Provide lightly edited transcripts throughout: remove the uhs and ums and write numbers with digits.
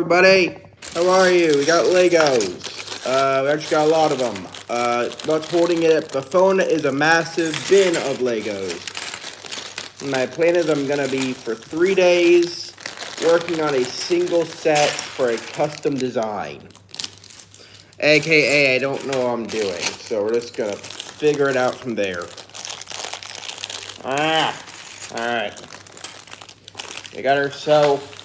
everybody. How are you? We got Legos. We actually got a lot of them. What's holding it up? The phone is a massive bin of Legos. My plan is I'm gonna be for 3 days working on a single set for a custom design. AKA, I don't know what I'm doing, so we're just gonna figure it out from there. Alright. We got ourselves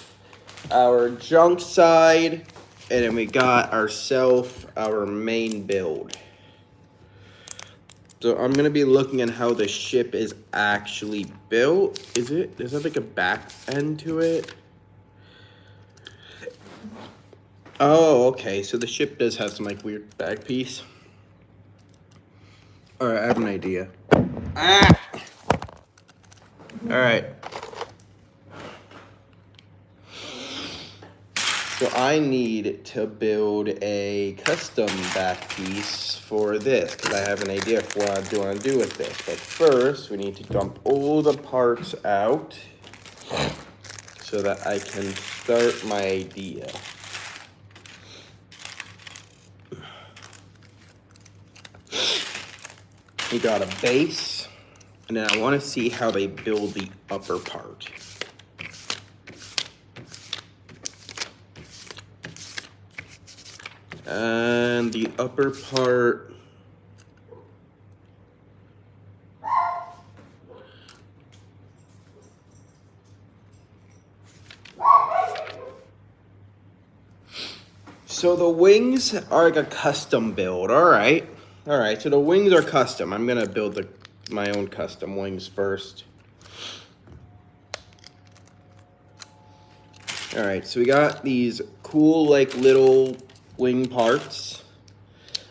our junk side, and then we got ourselves our main build. So I'm gonna be looking at how the ship is actually built. Does it have like a back end to it? Oh, okay, so the ship does have some like weird back piece. Alright, I have an idea. Alright. So I need to build a custom back piece for this, because I have an idea for what I want to do with this. But first, we need to dump all the parts out so that I can start my idea. We got a base, and then I want to see how they build the upper part. And the upper part, so the wings are like a custom build. All right, so the wings are custom. I'm gonna build my own custom wings first. All right, so we got these cool like little wing parts.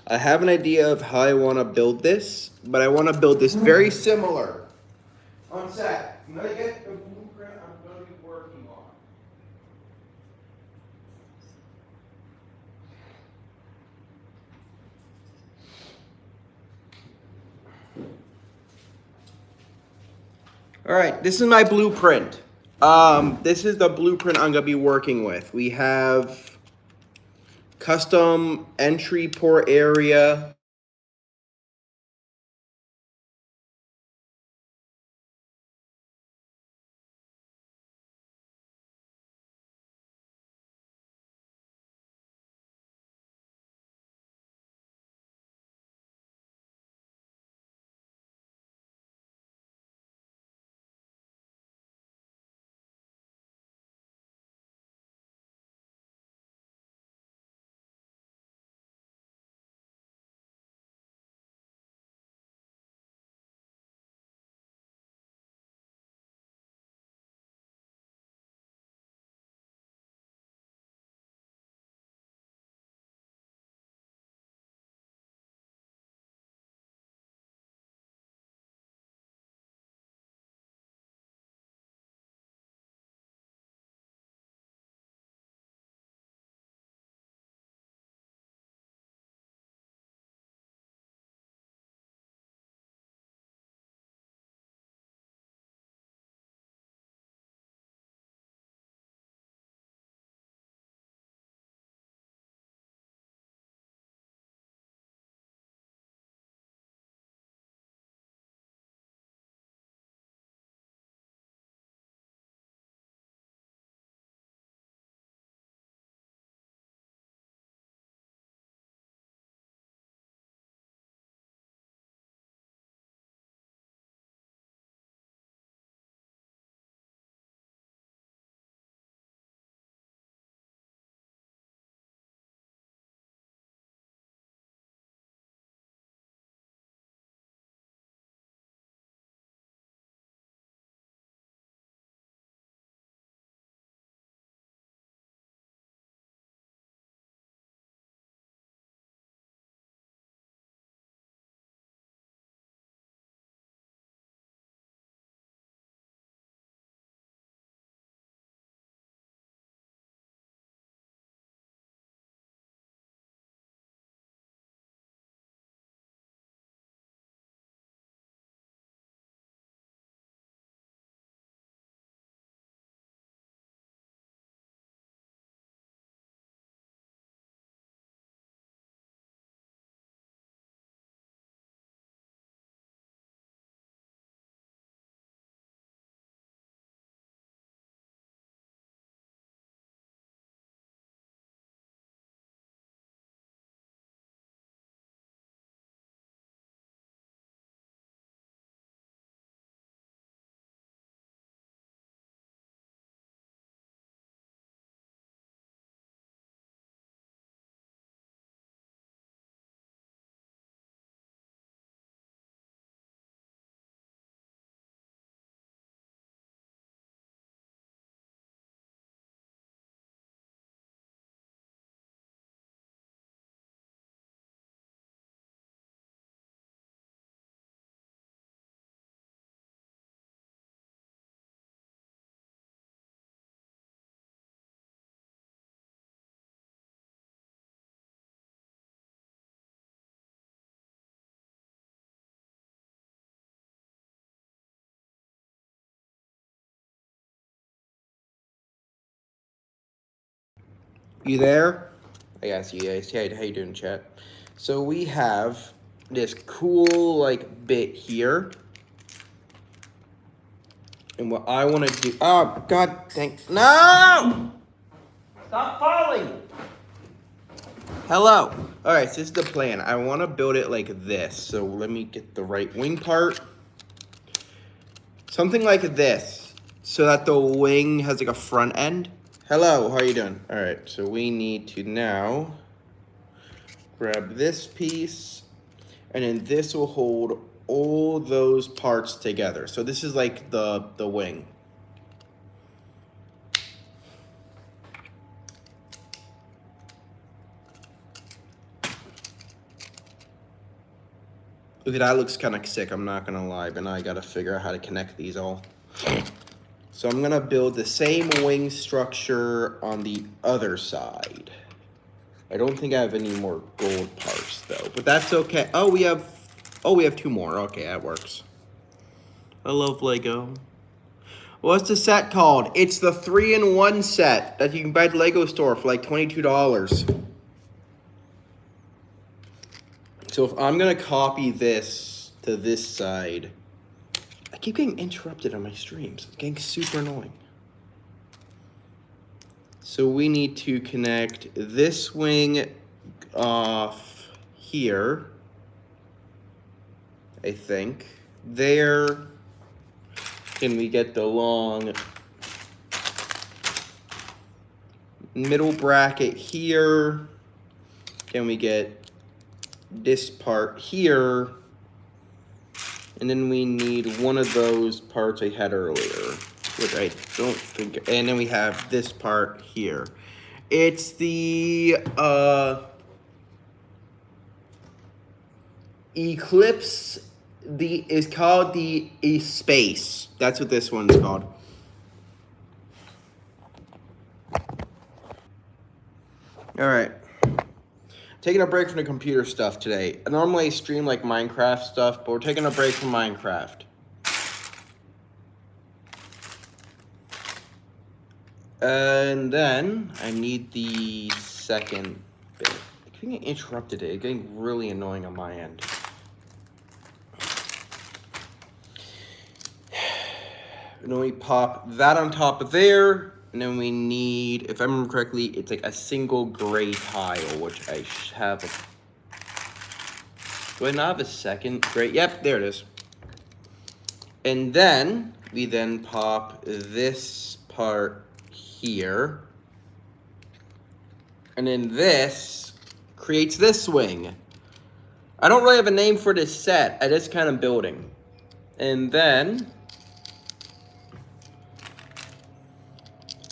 I have an idea of how I want to build this, but I want to build this very similar. One sec. I'm going to get the blueprint I'm going to be working on. All right, this is my blueprint. This is the blueprint I'm going to be working with. We have custom entry port area. You there? I guess you guys. Hey, how you doing, chat? So we have this cool like bit here. And what I want to do, oh God, no! Stop falling! Hello. All right, so this is the plan. I want to build it like this. So let me get the right wing part. Something like this, so that the wing has like a front end. Hello, how are you doing? All right, so we need to now grab this piece, and then this will hold all those parts together. So this is like the wing. Okay, that looks kind of sick, I'm not gonna lie, but now I gotta figure out how to connect these all. So I'm gonna build the same wing structure on the other side. I don't think I have any more gold parts though, but that's okay. Oh, we have 2 more. Okay, that works. I love Lego. What's the set called? It's the 3-in-1 set that you can buy at the Lego store for like $22. So if I'm gonna copy this to this side, I keep getting interrupted on my streams. It's getting super annoying. So we need to connect this wing off here, I think. There. Can we get the long middle bracket here? Can we get this part here? And then we need one of those parts I had earlier, which I don't think, and then we have this part here. It's the Eclipse, is called the Space. That's what this one's called. All right. Taking a break from the computer stuff today. I normally stream like Minecraft stuff, but we're taking a break from Minecraft. And then I need the second bit. I keep getting interrupted. It's getting really annoying on my end. And then we pop that on top of there. And then we need, if I remember correctly, it's like a single gray tile, which I have. Do I not have a second gray? Yep, there it is. And then we then pop this part here. And then this creates this wing. I don't really have a name for this set. I just kind of building. And then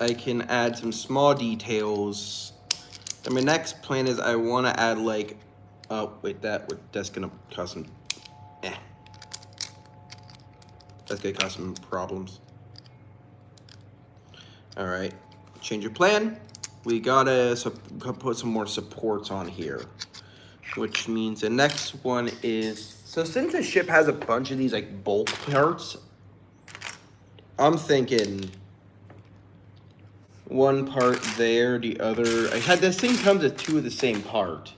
I can add some small details. And my next plan is I want to add like, oh wait, that's gonna cause some, that's gonna cause some problems. All right, change your plan. We gotta put some more supports on here, which means the next one is, so since the ship has a bunch of these like bulk parts, I'm thinking one part there, the other. I had this thing comes with 2 of the same part.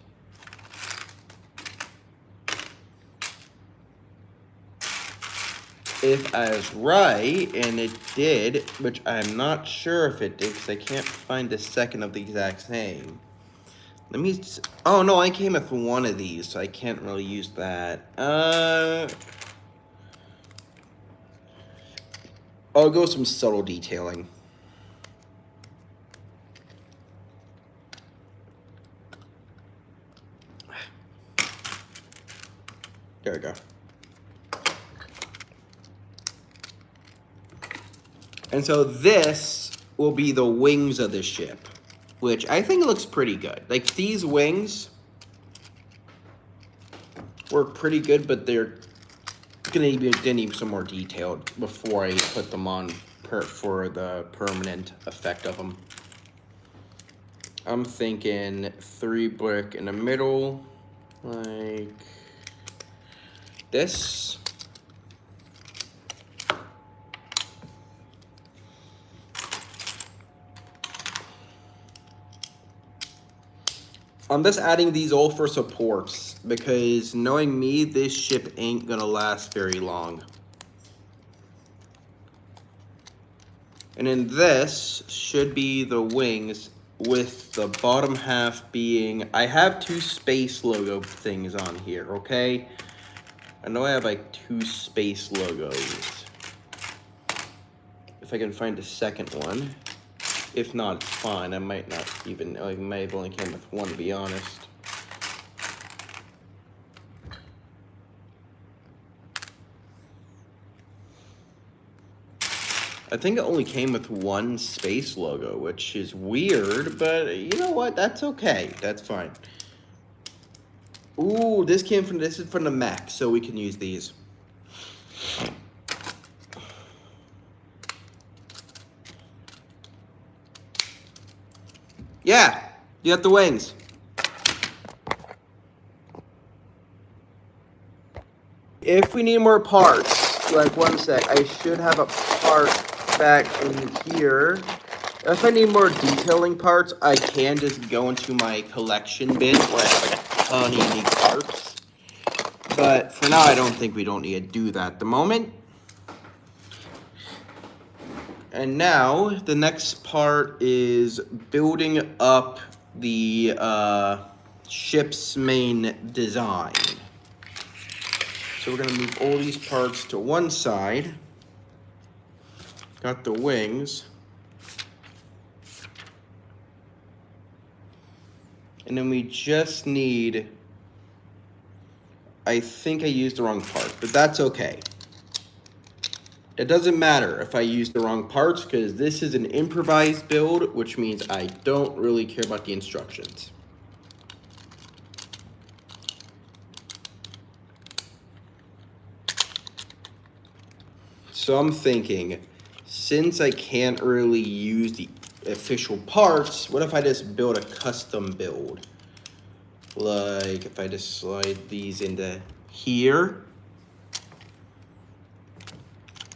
If I was right, and it did, which I'm not sure if it did, because I can't find the second of the exact same. Let me, oh no, I came with 1 of these, so I can't really use that. I'll go with some subtle detailing. There we go. And so this will be the wings of the ship, which I think looks pretty good. Like these wings work pretty good, but they're gonna need some more detailed before I put them on for the permanent effect of them. I'm thinking 3 brick in the middle, like this. I'm just adding these all for supports, because knowing me, this ship ain't gonna last very long. And then this should be the wings, with the bottom half being, I have 2 space logo things on here, okay? I know I have like 2 space logos. If I can find a second one. If not, it's fine. I might not even, I might have only came with one, to be honest. I think it only came with 1 space logo, which is weird, but you know what? That's okay. That's fine. Ooh, this is from the mech, so we can use these. Yeah, you got the wings. If we need more parts, like 1 sec, I should have a part back in here. If I need more detailing parts, I can just go into my collection bin where I have like a ton of unique parts. But for now, I don't think we don't need to do that at the moment. And now, the next part is building up the ship's main design. So we're gonna move all these parts to one side. Got the wings. And then we just need, I think I used the wrong part, but that's okay. It doesn't matter if I use the wrong parts, because this is an improvised build, which means I don't really care about the instructions. So I'm thinking, since I can't really use the official parts, what if I just build a custom build? Like if I just slide these into here.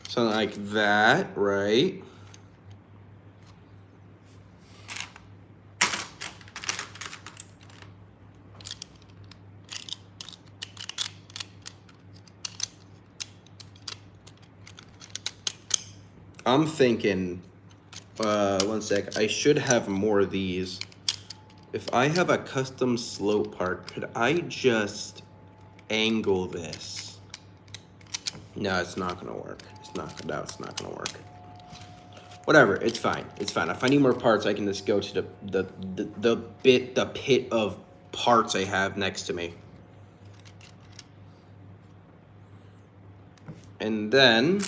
Something like that, right? I'm thinking, 1 sec, I should have more of these. If I have a custom slope part, could I just angle this? No, it's not gonna work. It's not gonna work. Whatever, it's fine. It's fine. If I need more parts, I can just go to the pit of parts I have next to me. And then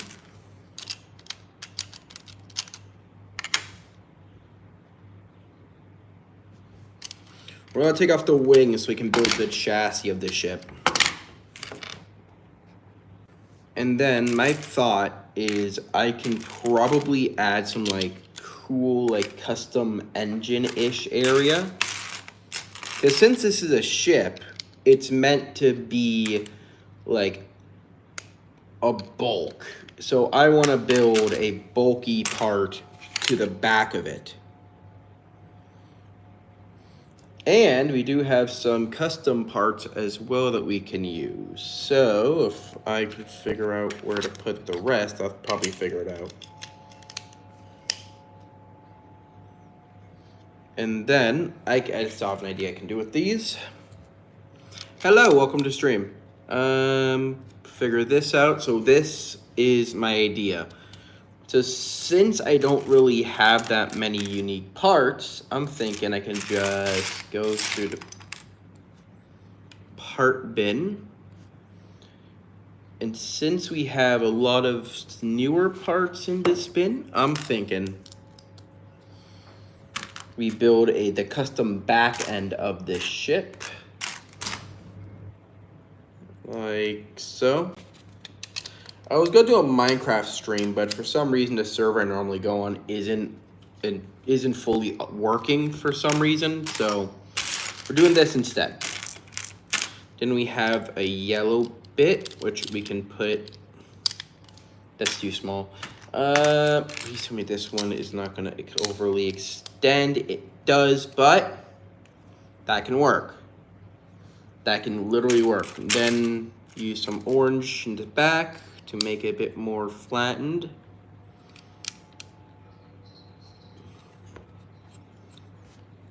we're gonna take off the wings so we can build the chassis of the ship. And then my thought is I can probably add some like cool like custom engine-ish area. Because since this is a ship, it's meant to be like a bulk. So I want to build a bulky part to the back of it. And we do have some custom parts as well that we can use. So if I could figure out where to put the rest, I'll probably figure it out. And then I just have an idea I can do with these. Hello, welcome to stream. Figure this out. So this is my idea. So since I don't really have that many unique parts, I'm thinking I can just go through the part bin. And since we have a lot of newer parts in this bin, I'm thinking we build the custom back end of this ship. Like so. I was gonna do a Minecraft stream, but for some reason the server I normally go on isn't fully working for some reason, so we're doing this instead. Then we have a yellow bit, which we can put, that's too small. Please tell me this one is not gonna overly extend. It does, but That can work. That can literally work. Then use some orange in the back to make it a bit more flattened.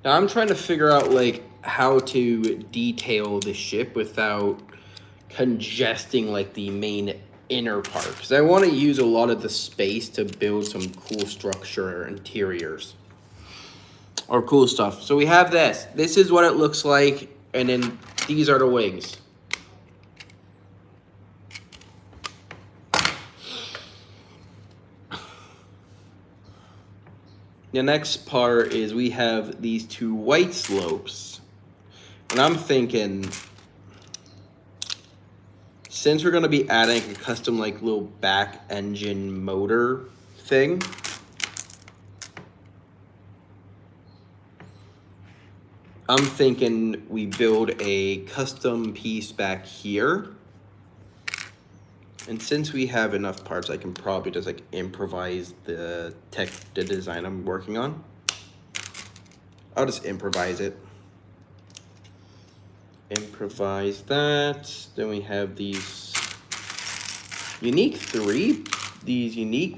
Now I'm trying to figure out like how to detail the ship without congesting like the main inner part, because I want to use a lot of the space to build some cool structure interiors or cool stuff. So we have this. This is what it looks like, and then these are the wings. The next part is we have these two white slopes. And I'm thinking, since we're going to be adding a custom like little back engine motor thing, I'm thinking we build a custom piece back here. And since we have enough parts, I can probably just like improvise the design I'm working on. I'll just improvise it. Improvise that. Then we have these unique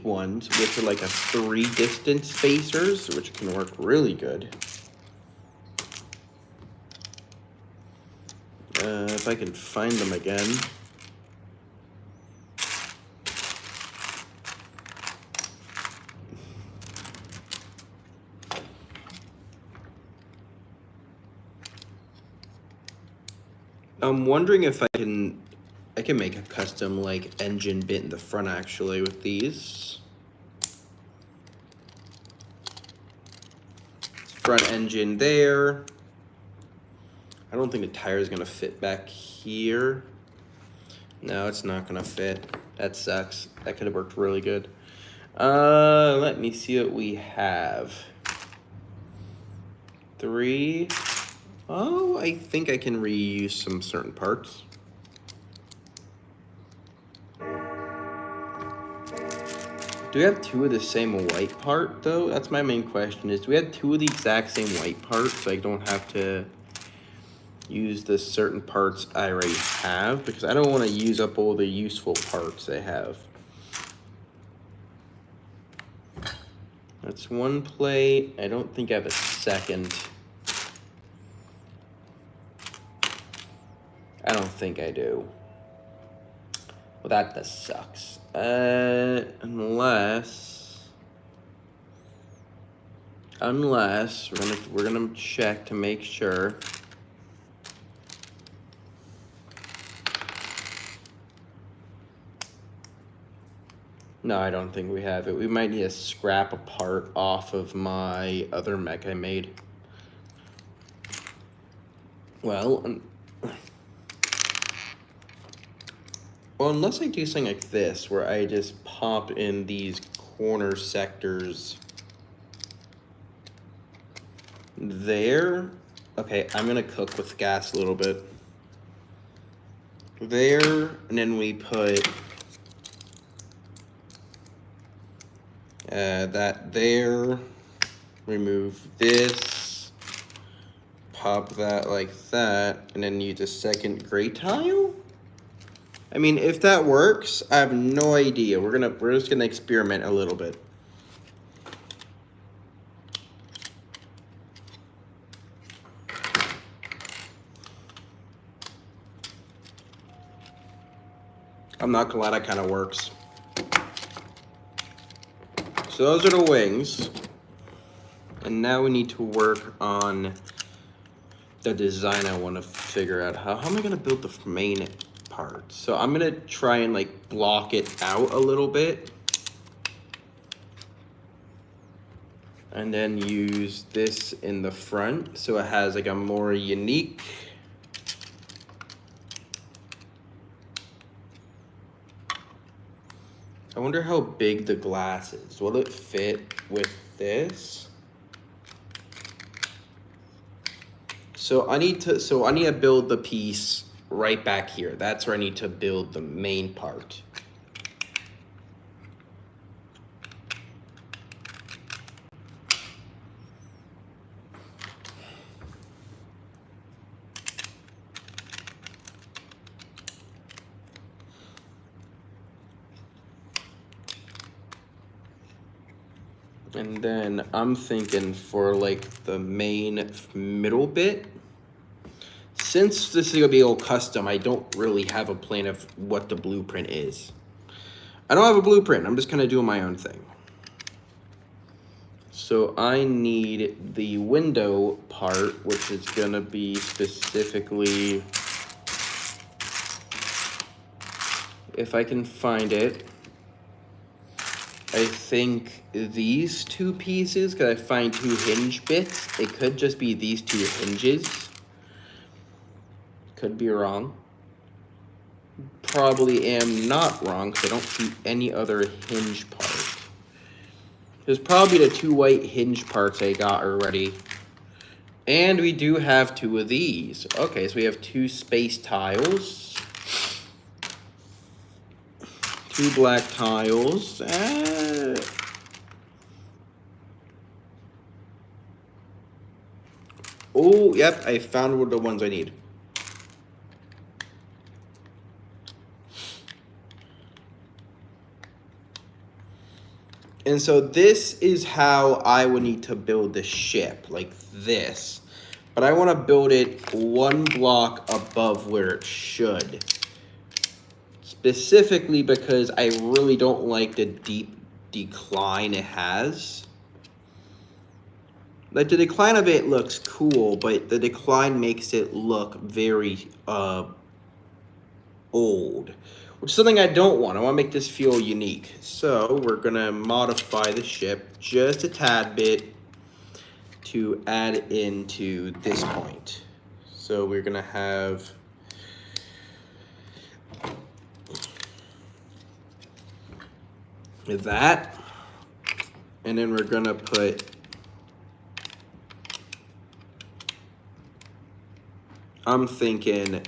ones, which are like a 3 distance spacers, which can work really good. If I can find them again. I'm wondering if I can make a custom like engine bit in the front actually with these. Front engine there. I don't think the tire is gonna fit back here. No, it's not gonna fit. That sucks. That could have worked really good. Let me see what we have. 3. Oh, I think I can reuse some certain parts. Do we have 2 of the same white part though? That's my main question, is do we have 2 of the exact same white parts so I don't have to use the certain parts I already have? Because I don't want to use up all the useful parts I have. That's 1 plate. I don't think I have a second. I don't think I do. Well, that just sucks. Unless we're gonna check to make sure. No, I don't think we have it. We might need to scrap a part off of my other mech I made. Well, unless I do something like this, where I just pop in these corner sectors there. Okay, I'm gonna cook with gas a little bit. There, and then we put that there. Remove this. Pop that like that, and then use a second gray tile. I mean, if that works, I have no idea. We're just gonna experiment a little bit. I'm not gonna lie, that kind of works. So those are the wings. And now we need to work on the design. I want to figure out how am I gonna build the main part. So I'm gonna try and like block it out a little bit. And then use this in the front so it has like a more unique. I wonder how big the glass is. Will it fit with this? So I need to build the piece right back here. That's where I need to build the main part. And then I'm thinking for like the main middle bit, since this is gonna be all custom, I don't really have a plan of what the blueprint is. I don't have a blueprint, I'm just kind of doing my own thing. So I need the window part, which is gonna be specifically, if I can find it, I think these two pieces, because I find two hinge bits. It could just be these two hinges. Could be wrong. Probably am not wrong, because I don't see any other hinge part. There's probably the two white hinge parts I got already. And we do have two of these. Okay, so we have two space tiles. Two black tiles. Oh, yep, I found the ones I need. And so this is how I would need to build the ship, like this. But I want to build it one block above where it should. Specifically because I really don't like the deep decline it has. Like, the decline of it looks cool, but the decline makes it look very old, which is something I don't want. I want to make this feel unique. So we're going to modify the ship just a tad bit to add into this point. So we're going to have that, and then we're gonna put I'm thinking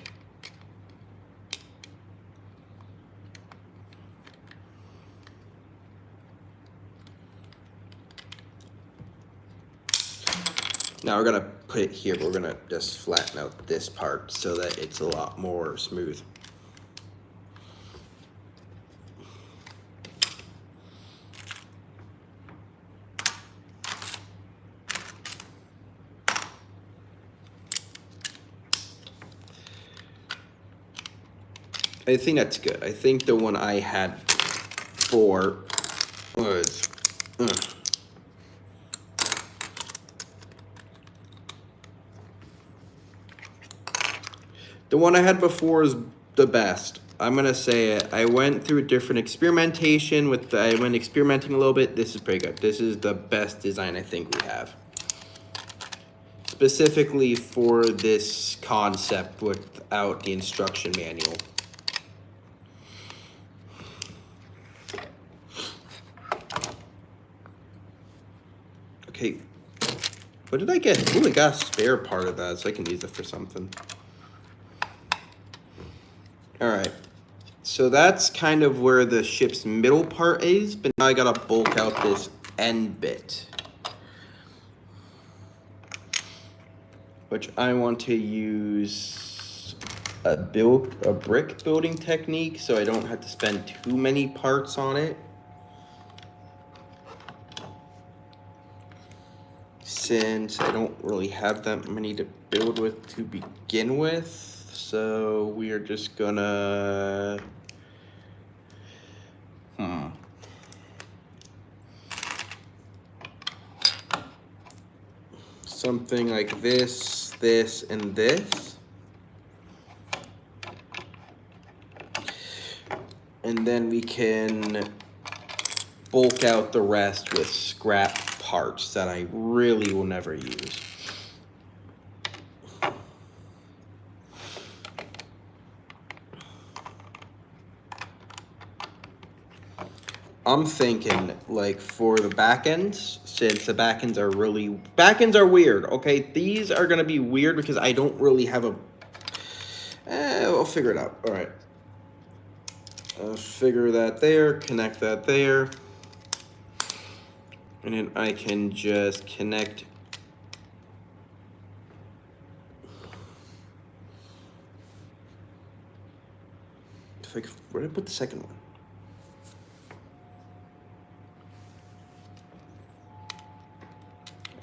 now we're gonna put it here, but we're gonna just flatten out this part so that it's a lot more smooth. I think that's good. I think the one I had before was the one I had before is the best. I'm gonna say it. I went through different experimentation with I went experimenting a little bit. This is pretty good. This is the best design I think we have. Specifically for this concept without the instruction manual. Okay, what did I get? Ooh, I got a spare part of that, so I can use it for something. All right, so that's kind of where the ship's middle part is, but now I gotta bulk out this end bit, which I want to use a brick building technique, so I don't have to spend too many parts on it. Since I don't really have that many to build with to begin with, so we are just gonna something like this, this, and this. And then we can bulk out the rest with scrap parts that I really will never use. I'm thinking, like, for the back ends, since the back ends are weird, okay? These are gonna be weird because I don't really have a, we'll figure it out, all right. Figure that there, connect that there. And then I can just connect where did I put the second one?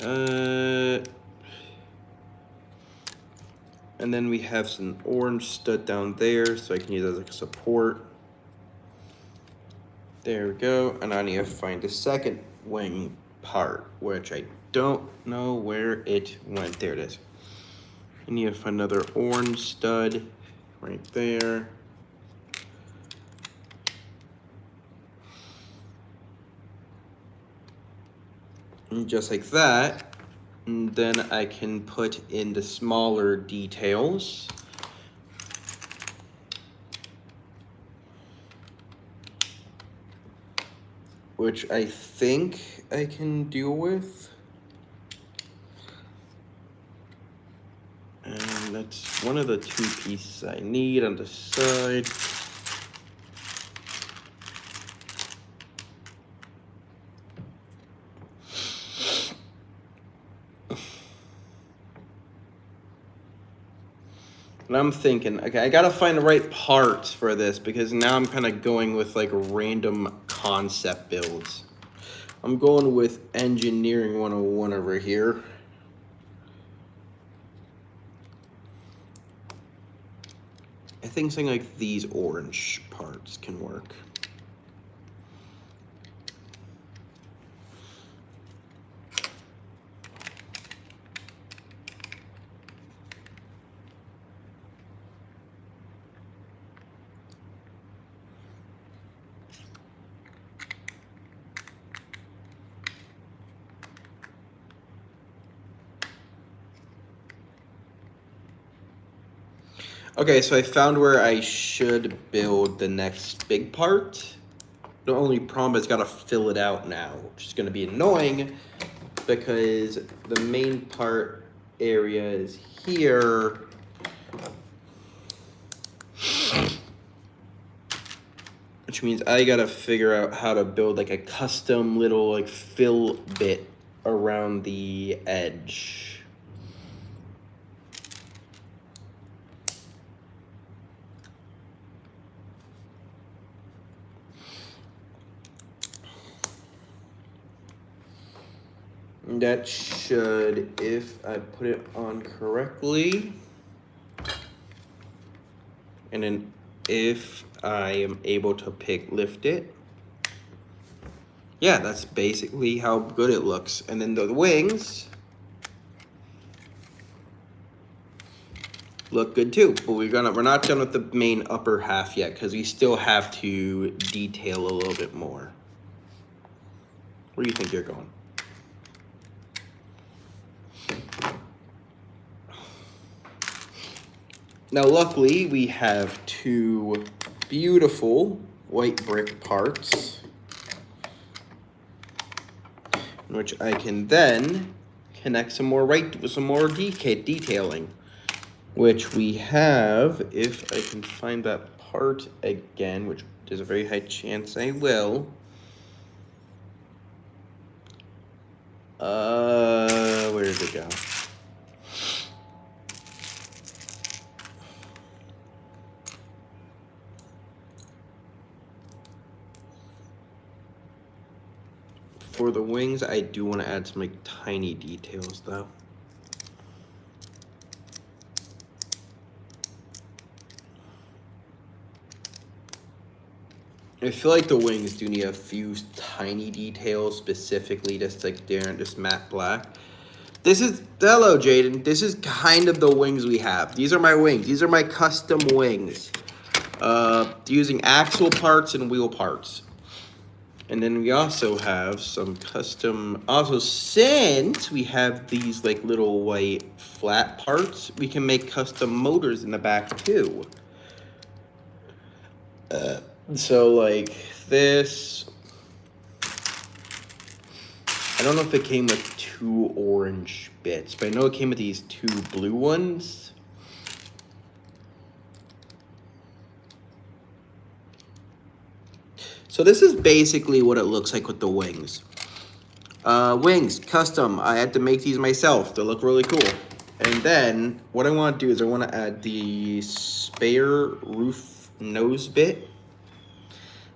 And then we have some orange stud down there, so I can use it as like a support. There we go. And I need to find the second wing part, which I don't know where it went. There it is. I need to find another orange stud right there. And just like that. And then I can put in the smaller details. Which I think I can deal with. And that's one of the two pieces I need on the side. And I'm thinking, okay, I gotta find the right parts for this because now I'm kind of going with like random concept builds. I'm going with engineering 101 over here. I think something like these orange parts can work. Okay, so I found where I should build the next big part. The only problem is I gotta fill it out now, which is gonna be annoying because the main part area is here. Which means I gotta figure out how to build like a custom little like fill bit around the edge. That should, if I put it on correctly, and then if I am able to lift it, yeah, that's basically how good it looks. And then the wings look good too, but we're not done with the main upper half yet because we still have to detail a little bit more. Where do you think you're going? Now, luckily, we have two beautiful white brick parts, which I can then connect some more detailing, which we have, if I can find that part again, which there's a very high chance I will. Where did it go? For the wings, I do want to add some like tiny details though. I feel like the wings do need a few tiny details, specifically just like there and just matte black. This is, hello Jaden, this is kind of the wings we have. These are my wings, these are my custom wings. Using axle parts and wheel parts. And then we also have some custom, also since we have these like little white flat parts, we can make custom motors in the back too. So like this, I don't know if it came with two orange bits, but I know it came with these two blue ones. So this is basically what it looks like with the wings. Wings, custom. I had to make these myself. They look really cool. And then what I want to do is I want to add the spare roof nose bit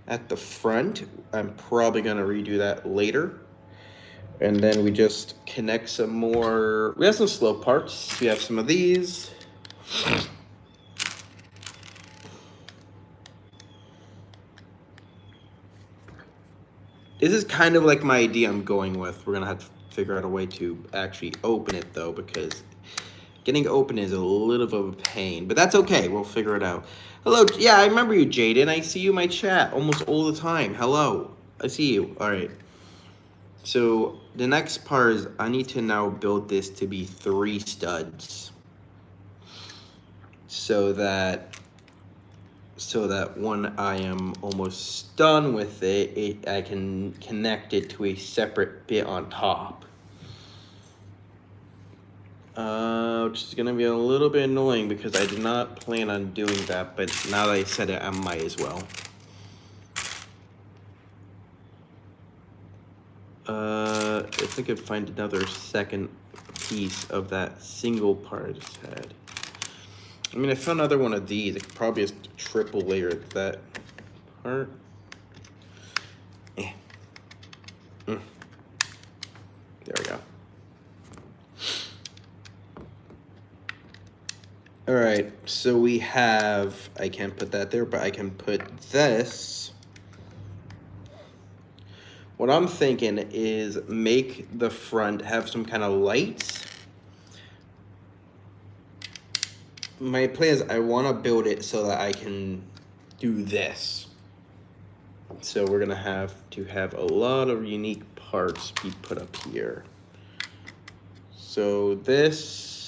at the front. I'm probably going to redo that later. And then we just connect some more. We have some slow parts. We have some of these. This is kind of like my idea I'm going with. We're gonna have to figure out a way to actually open it though, because getting open is a little of a pain, but that's okay. We'll figure it out. Hello, yeah, I remember you, Jaden. I see you in my chat almost all the time. Hello, I see you. All right. So the next part is I need to now build this to be 3 studs, so that when I am almost done with it, I can connect it to a separate bit on top. Which is gonna be a little bit annoying because I did not plan on doing that, but now that I said it, I might as well. If I could find another second piece of that single part I just had. I mean, I found another one of these. I could probably just triple layer that part. There we go. All right, so we have, I can't put that there, but I can put this. What I'm thinking is make the front have some kind of lights. My plan is I want to build it so that I can do this. So we're gonna have to have a lot of unique parts be put up here. So this,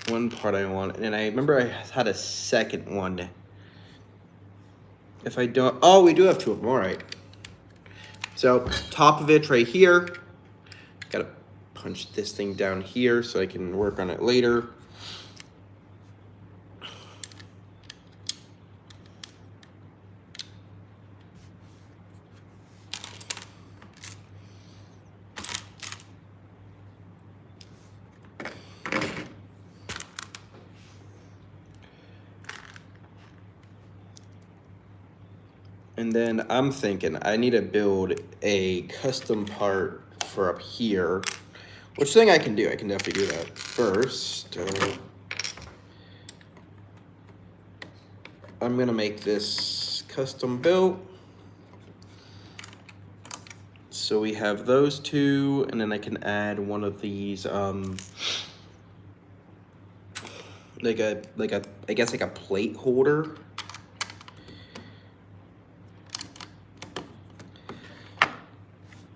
one part I want, and I remember I had a second one. If I don't, oh, we do have 2 of them, all right. So top of it right here, gotta punch this thing down here so I can work on it later. And then I'm thinking I need to build a custom part for up here, which thing I can do. I can definitely do that first. I'm gonna make this custom built. So we have those 2, and then I can add one of these, like a I guess like a plate holder.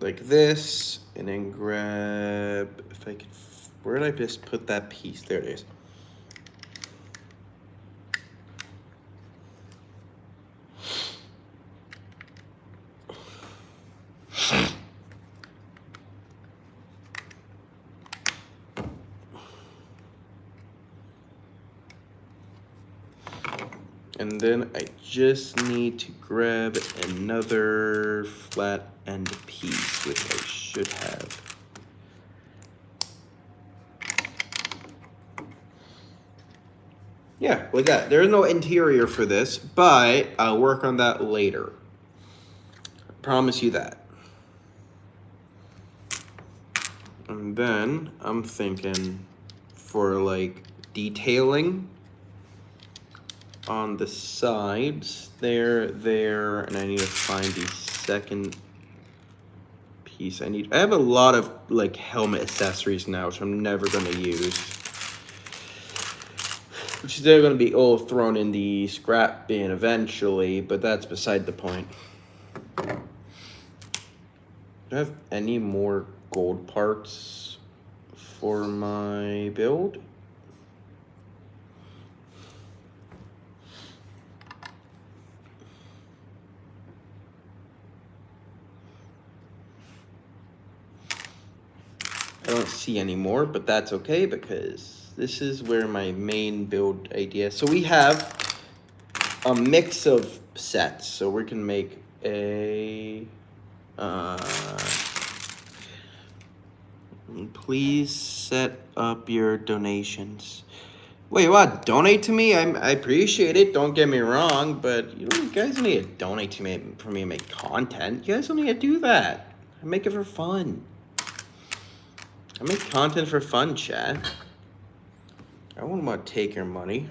Like this, and then grab, if I could, where did I just put that piece? There it is. And then I just need to grab another flat end piece, which I should have. Yeah, like that. There is no interior for this, but I'll work on that later. I promise you that. And then I'm thinking for like detailing on the sides, there, and I need to find the second piece. I have a lot of like helmet accessories now, which I'm never gonna use. Which is they're gonna be all thrown in the scrap bin eventually, but that's beside the point. Do I have any more gold parts for my build? I don't see any more, but that's okay because this is where my main build idea. So we have a mix of sets. So we can make a, please set up your donations. Wait, what? Donate to me? I appreciate it. Don't get me wrong, but you guys don't need to donate to me for me to make content. You guys don't need to do that. I make it for fun. I make content for fun, chat. I wouldn't want to take your money.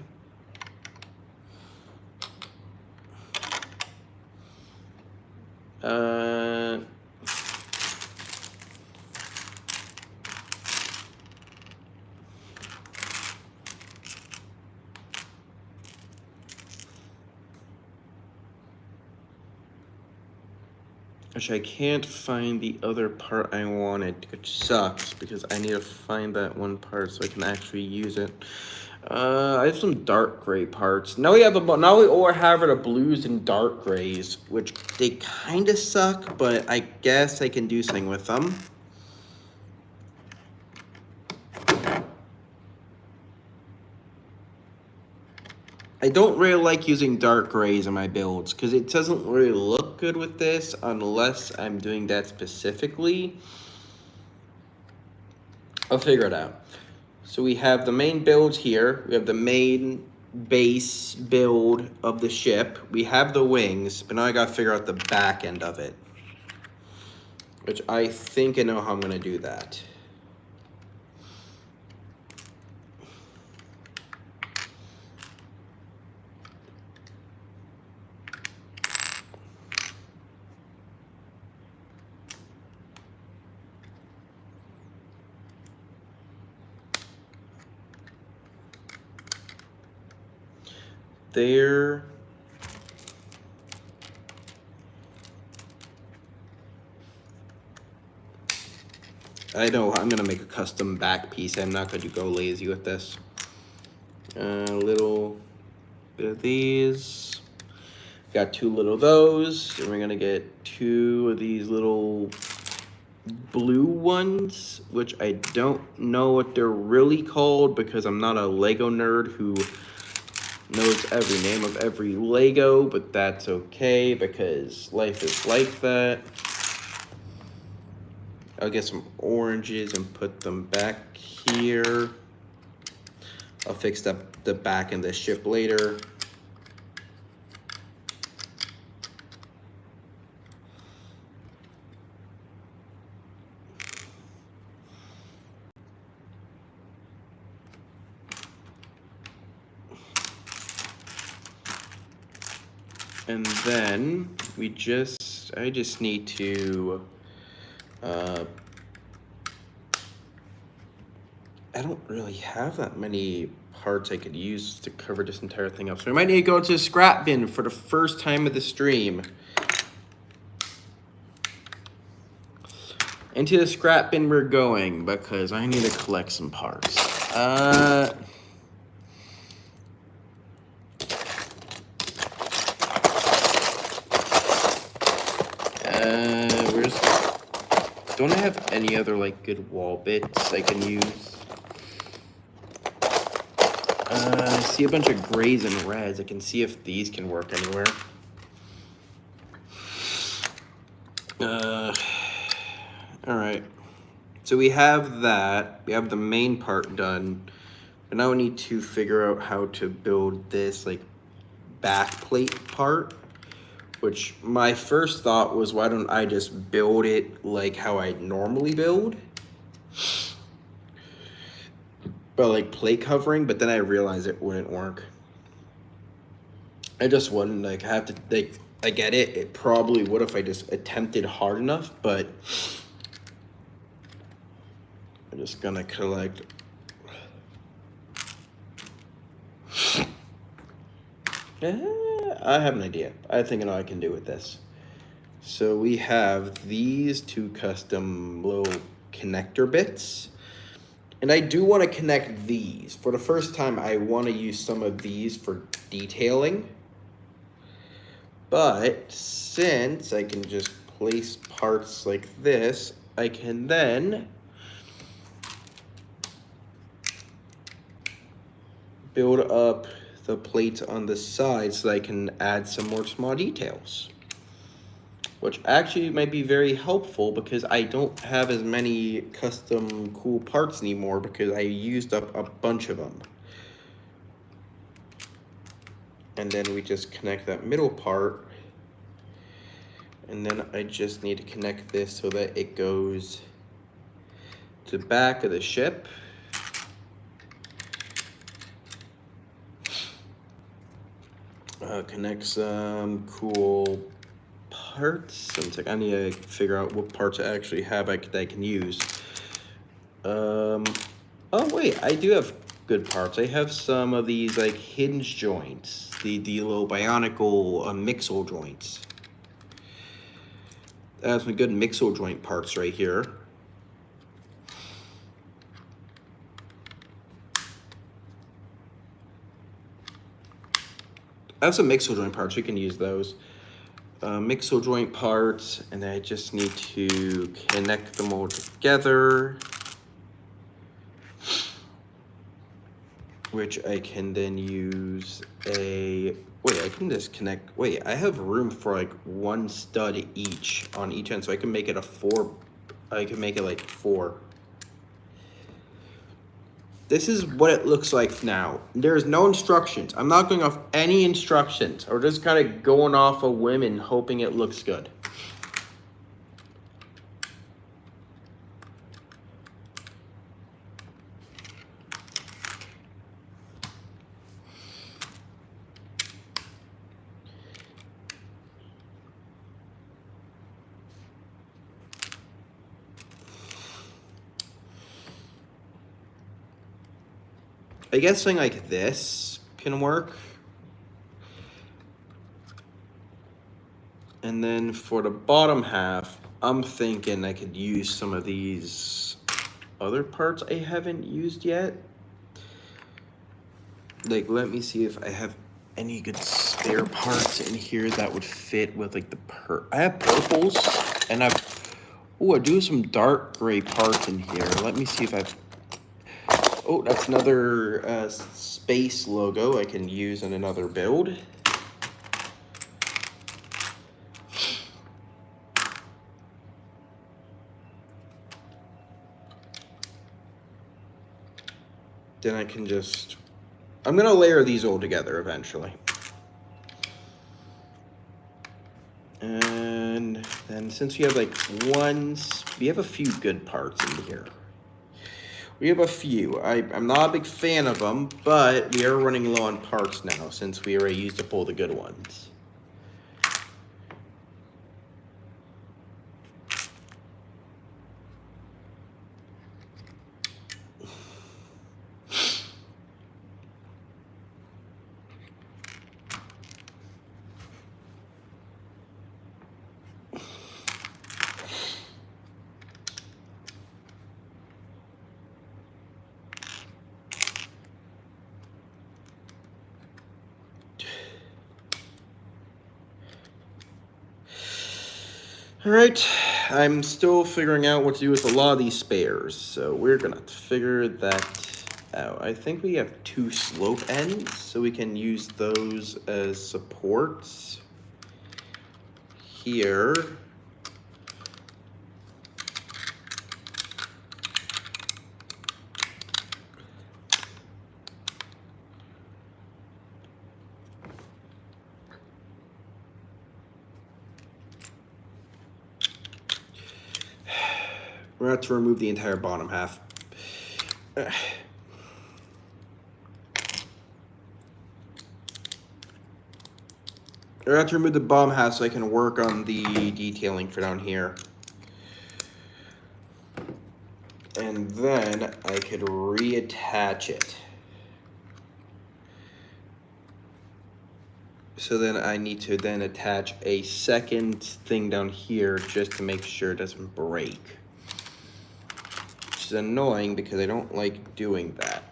Which I can't find the other part I wanted, which sucks because I need to find that one part so I can actually use it. I have some dark gray parts. Now we all have the blues and dark grays, which they kind of suck, but I guess I can do something with them. I don't really like using dark grays in my builds because it doesn't really look good with this unless I'm doing that specifically. I'll figure it out. So we have the main build here. We have the main base build of the ship. We have the wings, but now I gotta figure out the back end of it. Which I think I know how I'm gonna do that. There. I know I'm gonna make a custom back piece. I'm not gonna go lazy with this. A little bit of these. Got 2 little of those, and we're gonna get 2 of these little blue ones, which I don't know what they're really called because I'm not a Lego nerd who knows every name of every Lego, but that's okay because life is like that. I'll get some oranges and put them back here. I'll fix up the back of the ship later. And then I just need to, I don't really have that many parts I could use to cover this entire thing up. So I might need to go to the scrap bin for the first time of the stream. Into the scrap bin we're going because I need to collect some parts. Don't I have any other like good wall bits I can use? I see a bunch of grays and reds. I can see if these can work anywhere. All right. So we have that. We have the main part done. But now we need to figure out how to build this like back plate part. Which my first thought was, why don't I just build it like how I normally build? But like plate covering, but then I realized it wouldn't work. I just wouldn't like have to like, I get it. It probably would if I just attempted hard enough, but I'm just gonna collect. I have an idea. I think I know what I can do with this. So we have these 2 custom little connector bits. And I do want to connect these. For the first time, I want to use some of these for detailing. But since I can just place parts like this, I can then build up the plates on the side so that I can add some more small details. Which actually might be very helpful because I don't have as many custom cool parts anymore because I used up a bunch of them. And then we just connect that middle part. And then I just need to connect this so that it goes to the back of the ship. Connect some cool parts. One sec, I need to figure out what parts I actually have that I can use. Oh wait, I do have good parts. I have some of these like hinge joints, the little Bionicle mixel joints. I have some good mixel joint parts right here. I have some mixel joint parts, you can use those. Mixel joint parts, and I just need to connect them all together, which I can then use a, wait, I can just connect, wait, I have room for like one stud each on each end, so I can make it a 4, I can make it like 4. This is what it looks like now. There's no instructions. I'm not going off any instructions. We're just kind of going off a whim and hoping it looks good. I guess something like this can work. And then for the bottom half, I'm thinking I could use some of these other parts I haven't used yet. Like, let me see if I have any good spare parts in here that would fit with like the I have purples and I do have some dark gray parts in here. Let me see if I've, oh, that's another space logo I can use in another build. Then I can just, I'm gonna layer these all together eventually. And then since we have like we have a few good parts in here. We have a few. I'm not a big fan of them, but we are running low on parts now since we already used up all the good ones. All right, I'm still figuring out what to do with a lot of these spares, so we're gonna figure that out. I think we have 2 slope ends, so we can use those as supports here. We're going to have to remove the entire bottom half. We're going to have to remove the bottom half so I can work on the detailing for down here. And then I could reattach it. So then I need to then attach a second thing down here just to make sure it doesn't break. Which is annoying because I don't like doing that.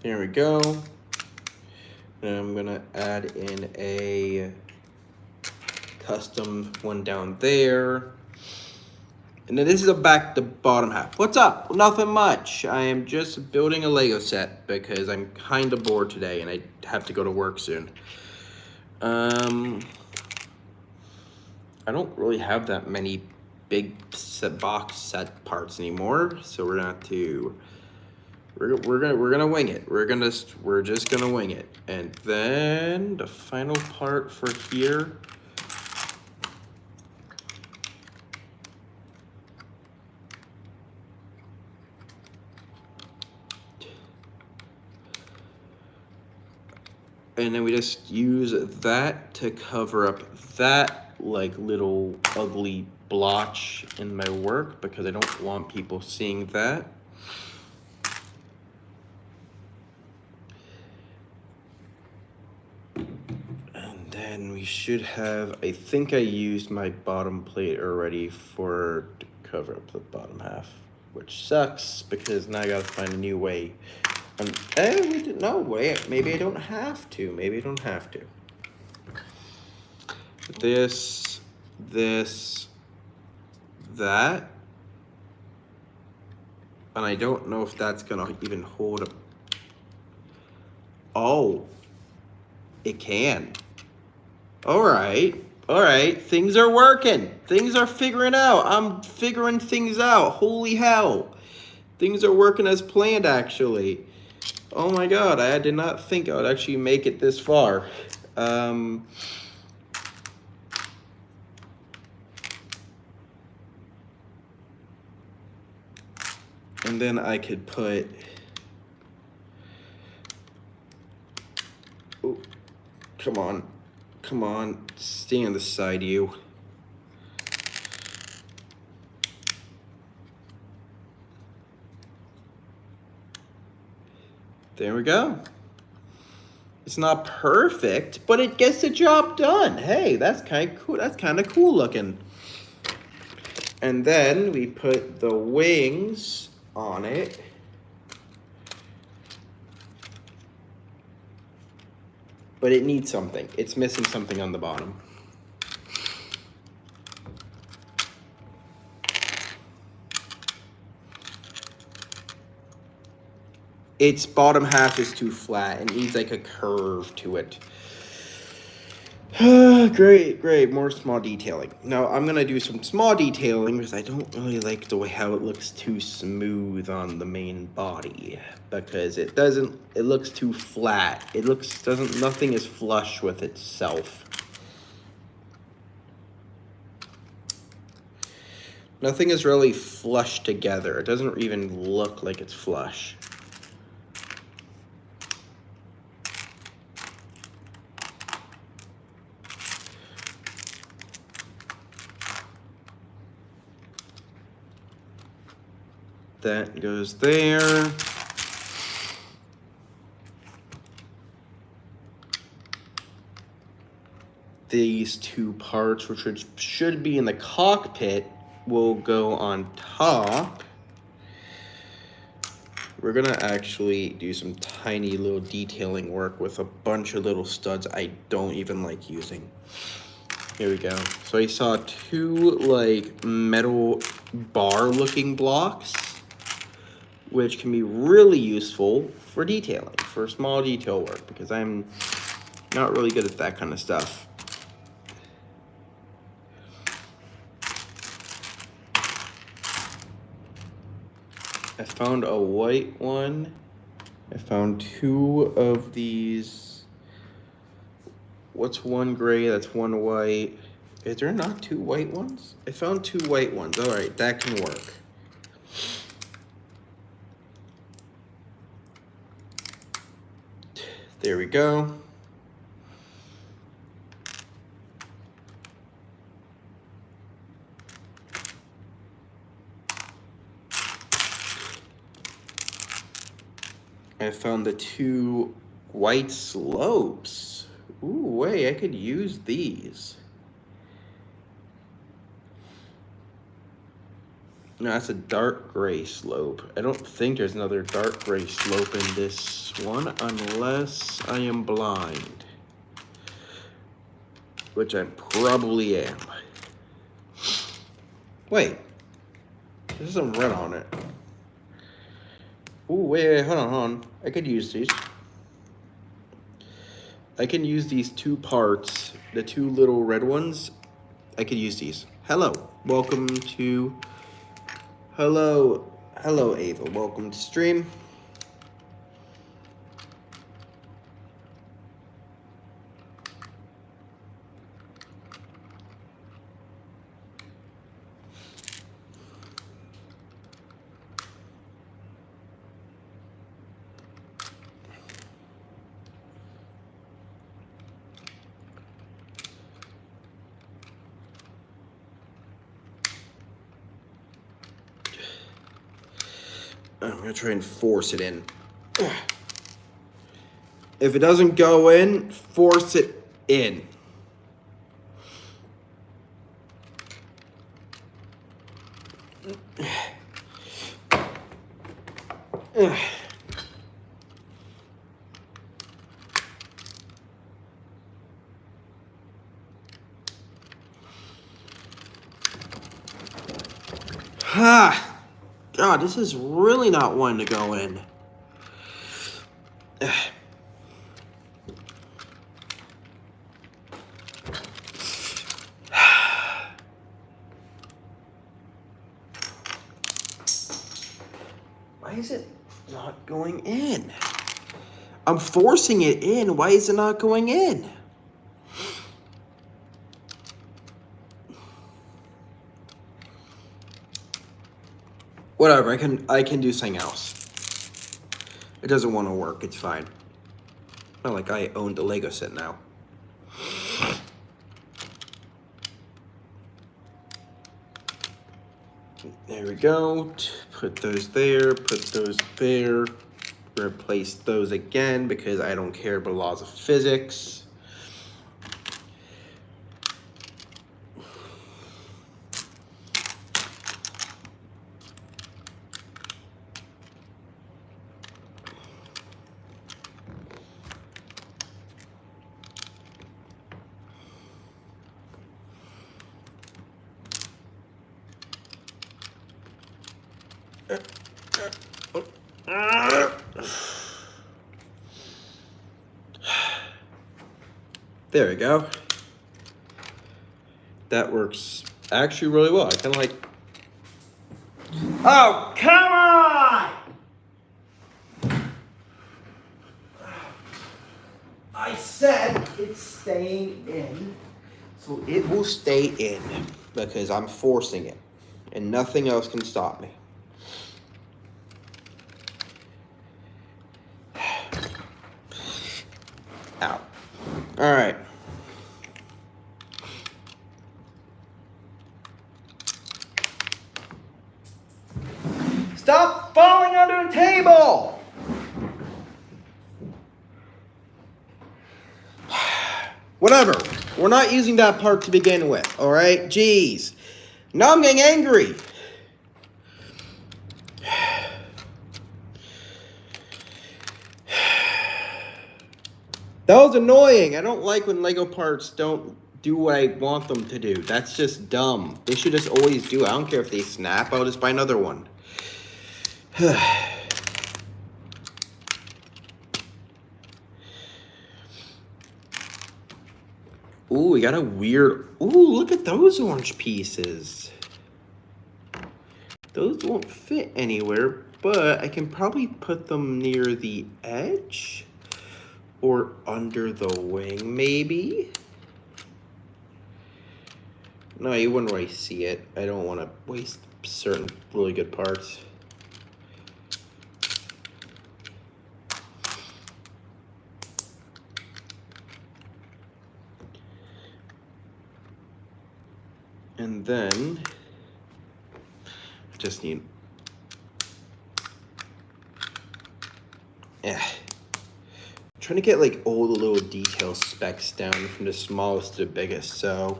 There we go. And I'm gonna add in a custom one down there. And then this is the bottom half. What's up? Nothing much. I am just building a Lego set because I'm kind of bored today and I have to go to work soon. I don't really have that many big box set parts anymore, so we're gonna have to. We're gonna wing it. We're just gonna wing it, and then the final part for here. And then we just use that to cover up that like little ugly blotch in my work because I don't want people seeing that. And then we should have, I think I used my bottom plate already to cover up the bottom half, which sucks because now I gotta find a new way. No way. Maybe I don't have to. Maybe I don't have to. This, that. And I don't know if that's gonna even hold up. Oh, it can. All right. Things are working. Things are figuring out. I'm figuring things out. Holy hell. Things are working as planned, actually. Oh my god, I did not think I would actually make it this far. And then I could put... Oh, come on, stay on the side, you. There we go. It's not perfect, but it gets the job done. Hey, that's kind of cool. That's kind of cool looking. And then we put the wings on it. But it needs something. It's missing something on the bottom. Its bottom half is too flat. It needs like a curve to it. Great. More small detailing. Now I'm gonna do some small detailing because I don't really like the way how it looks too smooth on the main body because it looks too flat. Nothing is flush with itself. Nothing is really flush together. It doesn't even look like it's flush. That goes there. These two parts, which should be in the cockpit, will go on top. We're gonna actually do some tiny little detailing work with a bunch of little studs I don't even like using. Here we go. So I saw two like metal bar looking blocks, which can be really useful for detailing, for small detail work, because I'm not really good at that kind of stuff. I found a white one. I found two of these. What's one gray? That's one white. Is there not two white ones? I found two white ones. All right, that can work. There we go. I found the two white slopes. Ooh, wait, I could use these. No, that's a dark gray slope. I don't think there's another dark gray slope in this one unless I am blind. Which I probably am. Wait, There's some red on it. Ooh, wait, hold on. I could use these. I can use these two parts, the two little red ones. I could use these. Hello, hello, Ava. Welcome to stream. I'm gonna try and force it in. If it doesn't go in, force it in. Ha! God, this is really not one to go in. Why is it not going in? I'm forcing it in. Why is it not going in? Whatever, I can do something else. It doesn't want to work, it's fine. Not like I own the Lego set now. There we go. Put those there, put those there. Replace those again because I don't care about laws of physics. There we go. That works actually really well. I kind of like... Oh, come on! I said it's staying in, so it will stay in because I'm forcing it, and nothing else can stop me. Ow. All right. Stop falling under the table! Whatever. We're not using that part to begin with, all right? Jeez. Now I'm getting angry. That was annoying. I don't like when Lego parts don't do what I want them to do. That's just dumb. They should just always do it. I don't care if they snap. I'll just buy another one. Ooh, we got a weird... Ooh, look at those orange pieces. Those won't fit anywhere, but I can probably put them near the edge or under the wing, maybe. No, you wouldn't really see it. I don't want to waste certain really good parts. And then I just need I'm trying to get like all the little detail specs down from the smallest to the biggest, so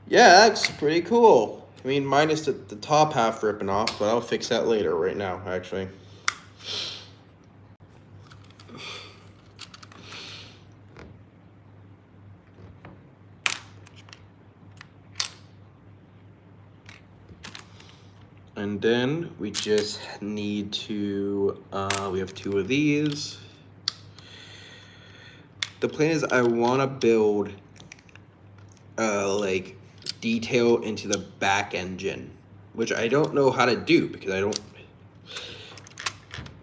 yeah, that's pretty cool. I mean, minus the top half ripping off, but I'll fix that later right now, actually. And then we just need to, we have 2 of these. The plan is I want to build like detail into the back engine, which I don't know how to do because I don't.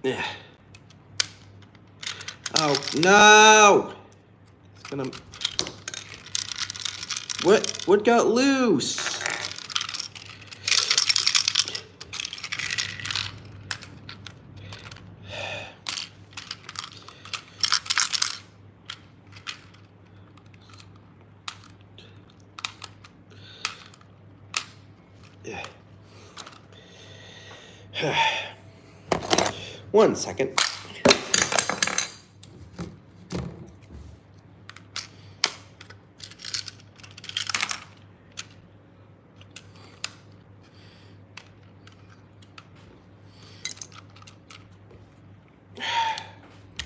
Yeah. Oh no! It's gonna. What got loose? Yeah. 1 second.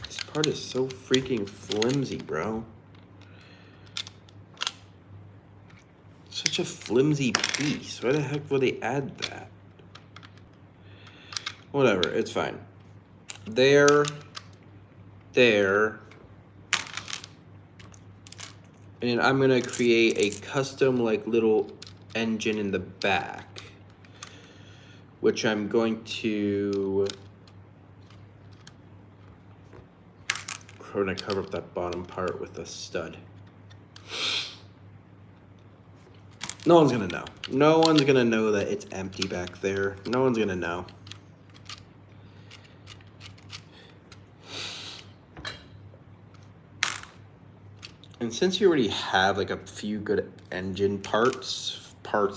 This part is so freaking flimsy, bro. Such a flimsy piece. Why the heck would they add that? Whatever, it's fine. There. And I'm gonna create a custom like little engine in the back, which I'm going to cover up that bottom part with a stud. No one's gonna know. No one's gonna know that it's empty back there. No one's gonna know. And since you already have like a few good engine parts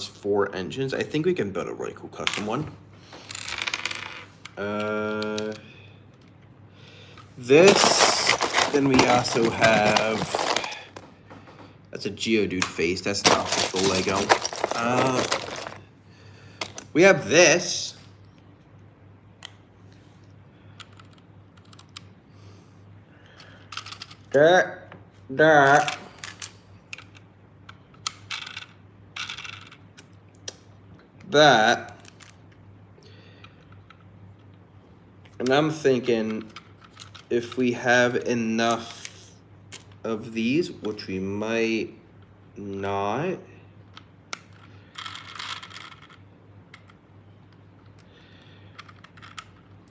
for engines, I think we can build a really cool custom one. This, then we also have, that's a Geodude face, that's not official Lego. We have this. That. And I'm thinking if we have enough of these, which we might not.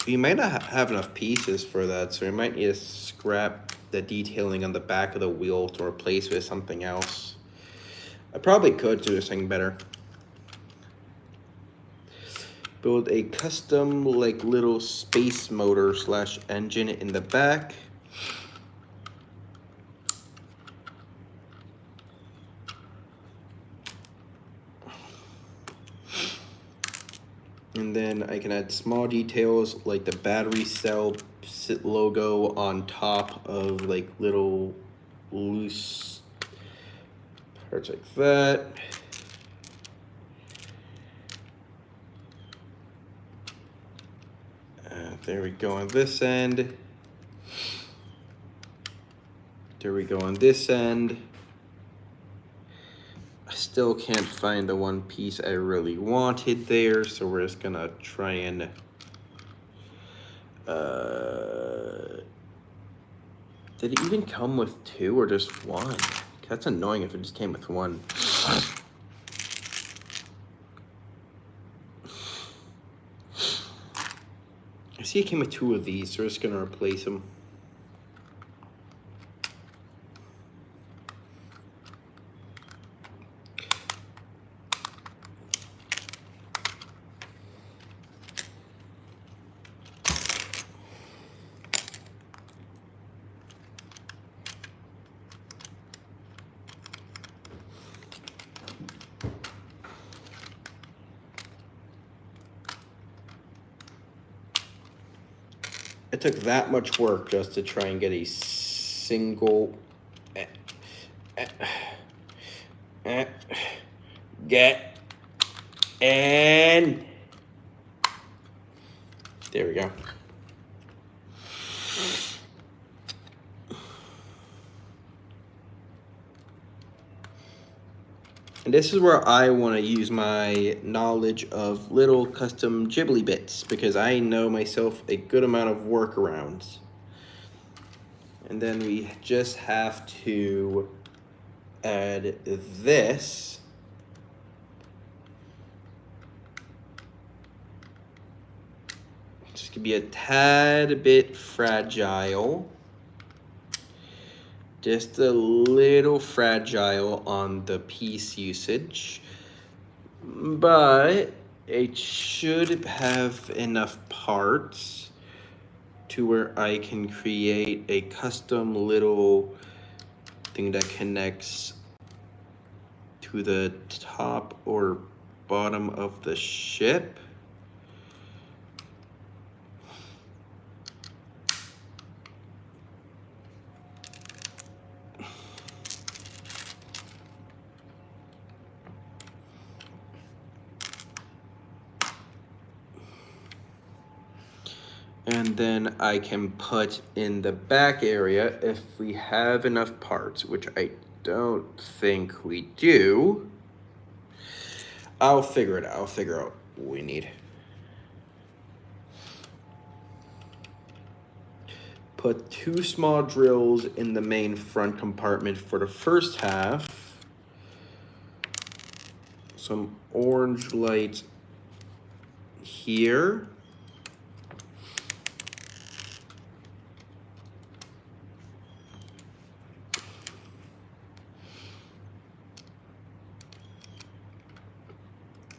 We might not have enough pieces for that, so we might need to scrap the detailing on the back of the wheel to replace with something else. I probably could do this thing better. Build a custom like little space motor / engine in the back. And then I can add small details like the battery cell logo on top of like little loose parts like that. There we go on this end. There we go on this end. I still can't find the one piece I really wanted there, so we're just gonna try and did it even come with 2 or just 1? That's annoying if it just came with 1. I see it came with 2 of these, so we're just gonna replace them. It took that much work just to try and get a single get and there we go. And this is where I want to use my knowledge of little custom Ghibli bits, because I know myself a good amount of workarounds. And then we just have to add this. This could be a tad bit fragile. Just a little fragile on the piece usage. But it should have enough parts to where I can create a custom little thing that connects to the top or bottom of the ship. And then I can put in the back area if we have enough parts, which I don't think we do. I'll figure it out. I'll figure out what we need. Put 2 small drills in the main front compartment for the first half. Some orange light here.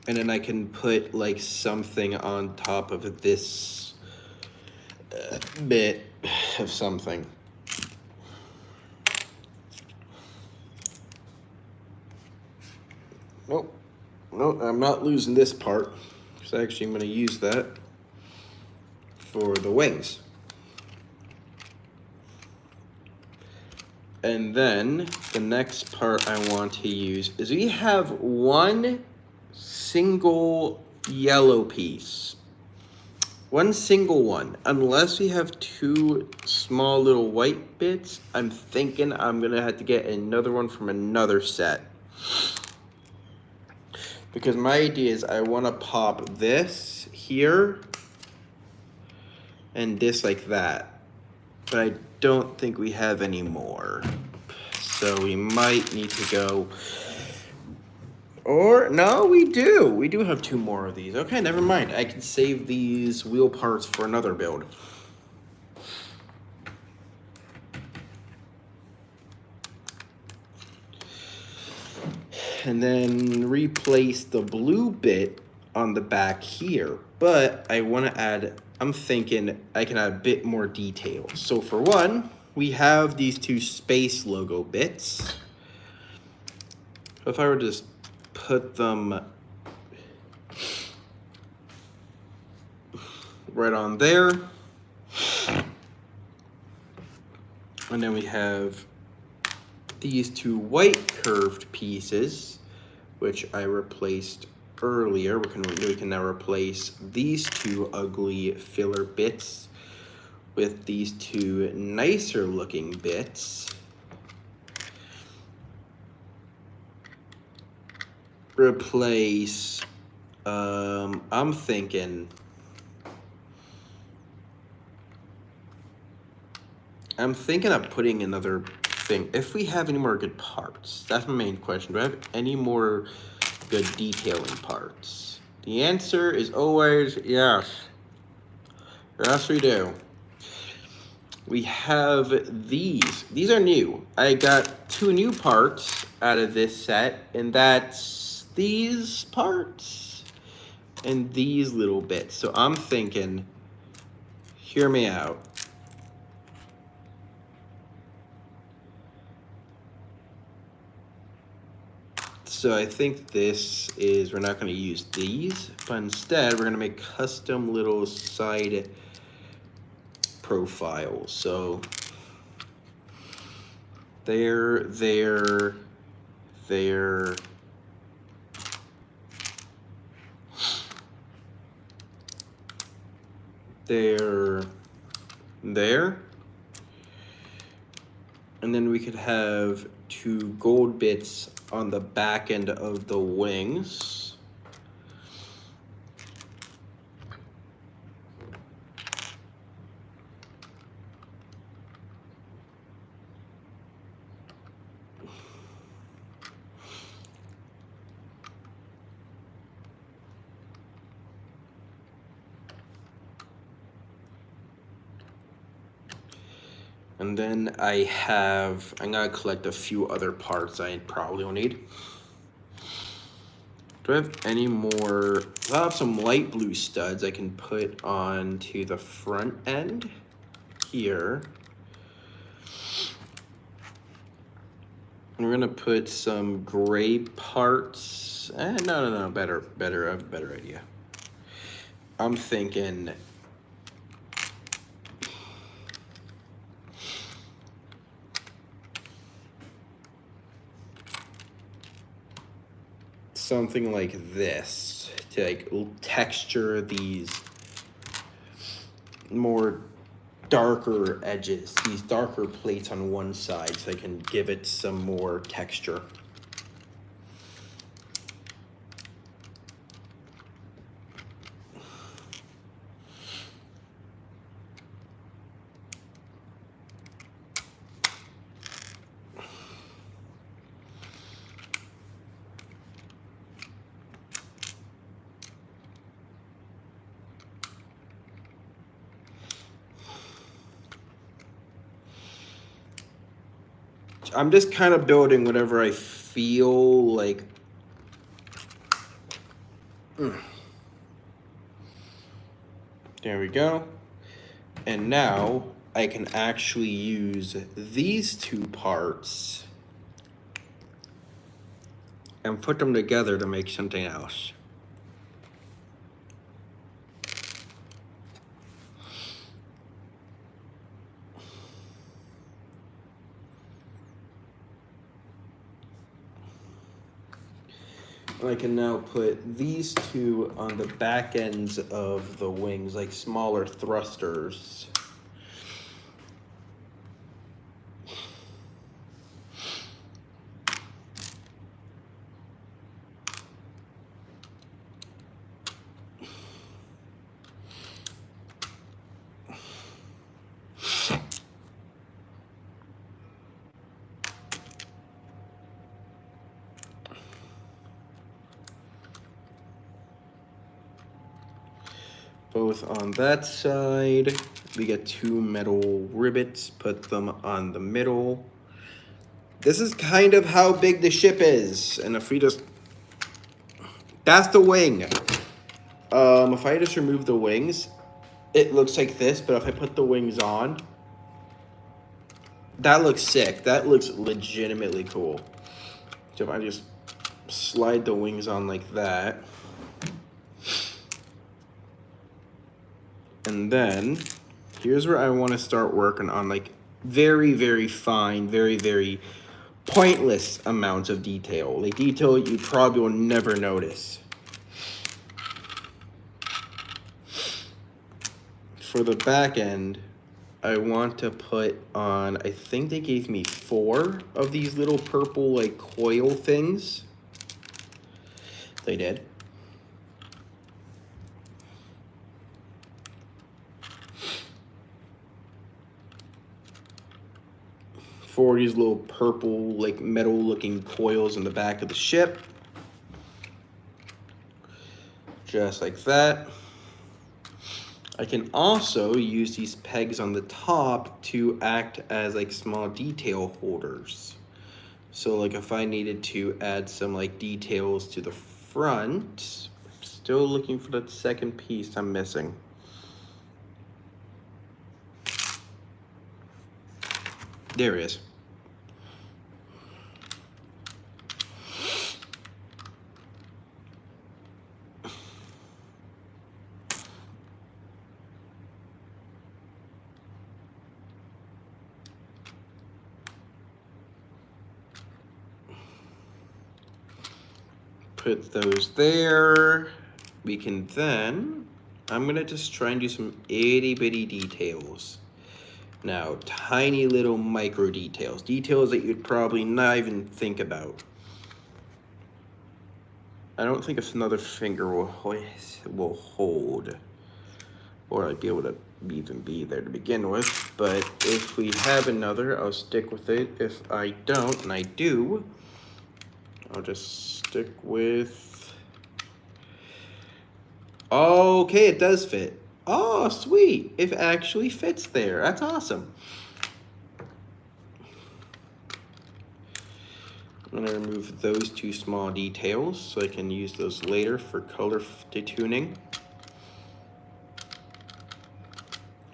And then I can put like something on top of this bit of something. Nope, no, I'm not losing this part, because actually I'm going to use that for the wings. And then the next part I want to use is we have one single yellow piece. One single one. Unless we have 2 small little white bits, I'm thinking I'm gonna have to get another one from another set. Because my idea is I wanna pop this here and this like that. But I don't think we have any more. So we might need to go. Or, no, we do. We do have 2 more of these. Okay, never mind. I can save these wheel parts for another build. And then replace the blue bit on the back here. But I want to add, I'm thinking I can add a bit more detail. So for one, we have these 2 space logo bits. If I were to just put them right on there. And then we have these 2 white curved pieces, which I replaced earlier. We can now replace these 2 ugly filler bits with these 2 nicer looking bits. Replace, I'm thinking of putting another thing. If we have any more good parts, that's my main question. Do I have any more good detailing parts? The answer is always yes. Yes, we do. We have these. These are new. I got 2 new parts out of this set, and that's these parts and these little bits. So I'm thinking, hear me out. So I think this is, we're not going to use these, but instead we're going to make custom little side profiles. So there, there, there, there, And then we could have 2 gold bits on the back end of the wings. And then I'm gonna collect a few other parts I probably will need. Do I have any more? I have some light blue studs I can put onto the front end here. We're gonna put some gray parts. No, better, I have a better idea. I'm thinking something like this to like texture these more darker edges, these darker plates on one side, so I can give it some more texture. I'm just kind of building whatever I feel like. There we go. And now I can actually use these 2 parts and put them together to make something else. I can now put these 2 on the back ends of the wings, like smaller thrusters. Both on that side. We get 2 metal rivets, put them on the middle. This is kind of how big the ship is. And if we just, that's the wing. If I just remove the wings, it looks like this, but if I put the wings on, that looks sick. That looks legitimately cool. So if I just slide the wings on like that, and then here's where I want to start working on like very, very fine, very, very pointless amounts of detail. Like detail you probably will never notice. For the back end, I want to put on, I think they gave me 4 of these little purple like coil things. They did. For these little purple, like metal looking coils in the back of the ship. Just like that. I can also use these pegs on the top to act as like small detail holders. So like if I needed to add some like details to the front, still looking for that second piece I'm missing. There it is. Put those there. We can then, I'm gonna just try and do some itty bitty details. Now, tiny little micro details. Details that you'd probably not even think about. I don't think if another finger will hold. Or I'd be able to even be there to begin with. But if we have another, I'll stick with it. If I don't, and I do, I'll just stick with... Okay, it does fit. Oh, sweet. It actually fits there. That's awesome. I'm gonna remove those two small details so I can use those later for color detuning.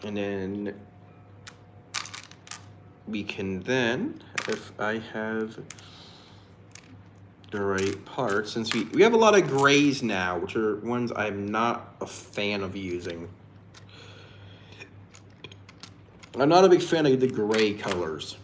And then we can then, if I have the right parts, since we have a lot of grays now, which are ones I'm not a fan of using. I'm not a big fan of the gray colors.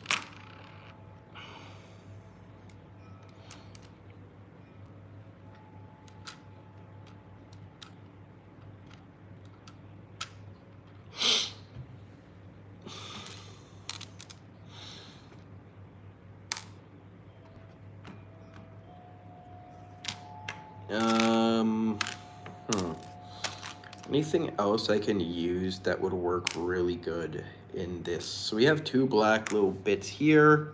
Anything else I can use that would work really good in this? So we have two black little bits here.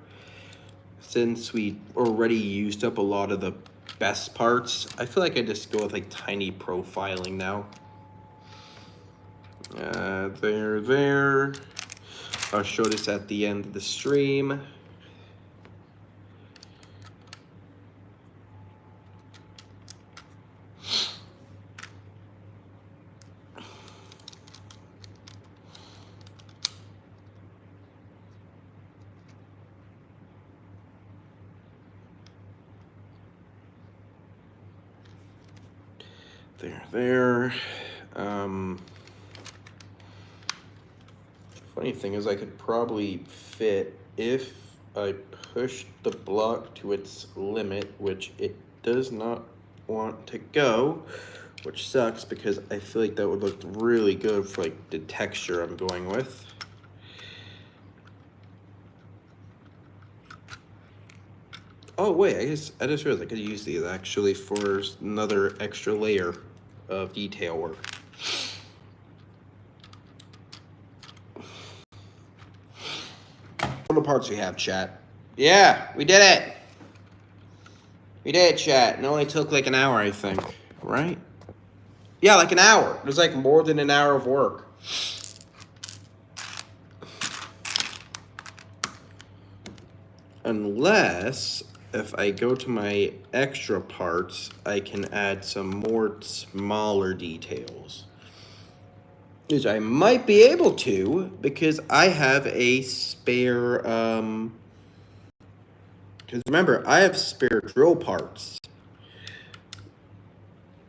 Since we already used up a lot of the best parts, I feel like I just go with like tiny profiling now. There. I'll show this at the end of the stream. There. Funny thing is I could probably fit if I push the block to its limit, which it does not want to go, which sucks because I feel like that would look really good for like the texture I'm going with. Oh wait, I just realized I could use these actually for another extra layer of detail work. All the parts we have, chat. Yeah, we did it. We did it, chat. It only took like an hour, I think. Right? Yeah, like an hour. It was like more than an hour of work. Unless, if I go to my extra parts, I can add some more smaller details. Which I might be able to, because I have a spare, because remember, I have spare drill parts.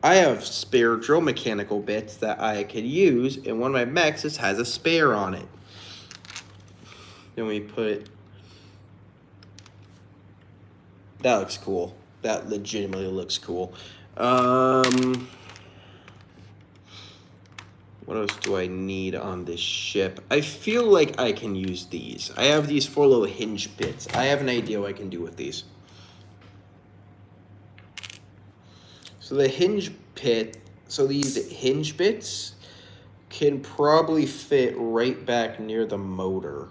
I have spare drill mechanical bits that I could use, and one of my mechs has a spare on it. Then we put... That looks cool. That legitimately looks cool. What else do I need on this ship? I feel like I can use these. I have these 4 little hinge bits. I have an idea what I can do with these. So the hinge bit, so these hinge bits can probably fit right back near the motor.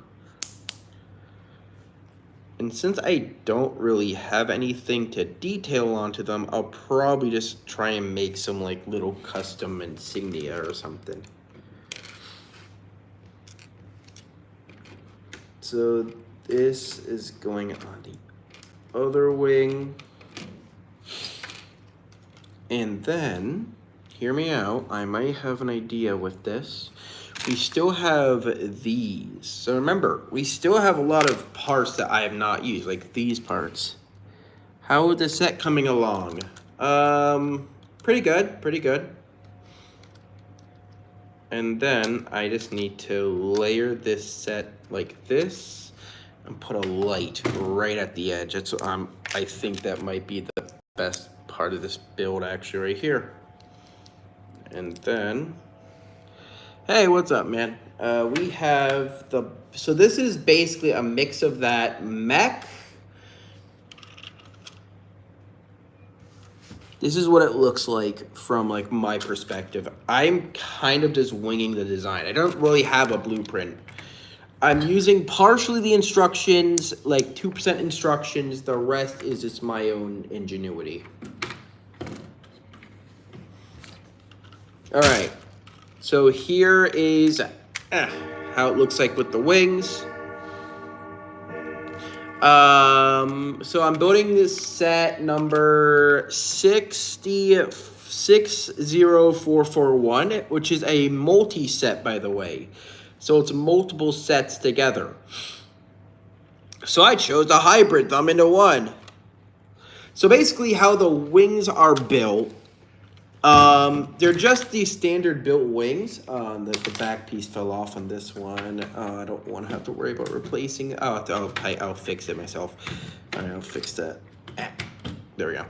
And since I don't really have anything to detail onto them, I'll probably just try and make some like little custom insignia or something. So this is going on the other wing. And then, hear me out, I might have an idea with this. We still have these. So remember, we still have a lot of parts that I have not used, like these parts. How is the set coming along? Pretty good, pretty good. And then I just need to layer this set like this and put a light right at the edge. That's I think that might be the best part of this build actually right here. And then Hey, what's up, man? We have so this is basically a mix of that mech. This is what it looks like from like my perspective. I'm kind of just winging the design. I don't really have a blueprint. I'm using partially the instructions, like 2% instructions. The rest is just my own ingenuity. All right. So here is how it looks like with the wings. So I'm building this set number 60441, which is a multi-set, by the way. So it's multiple sets together. So I chose a hybrid thumb into one. So basically how the wings are built, they're just these standard built wings. The back piece fell off on this one. I don't want to have to worry about replacing. I'll fix it myself. All right, I'll fix that. There we go.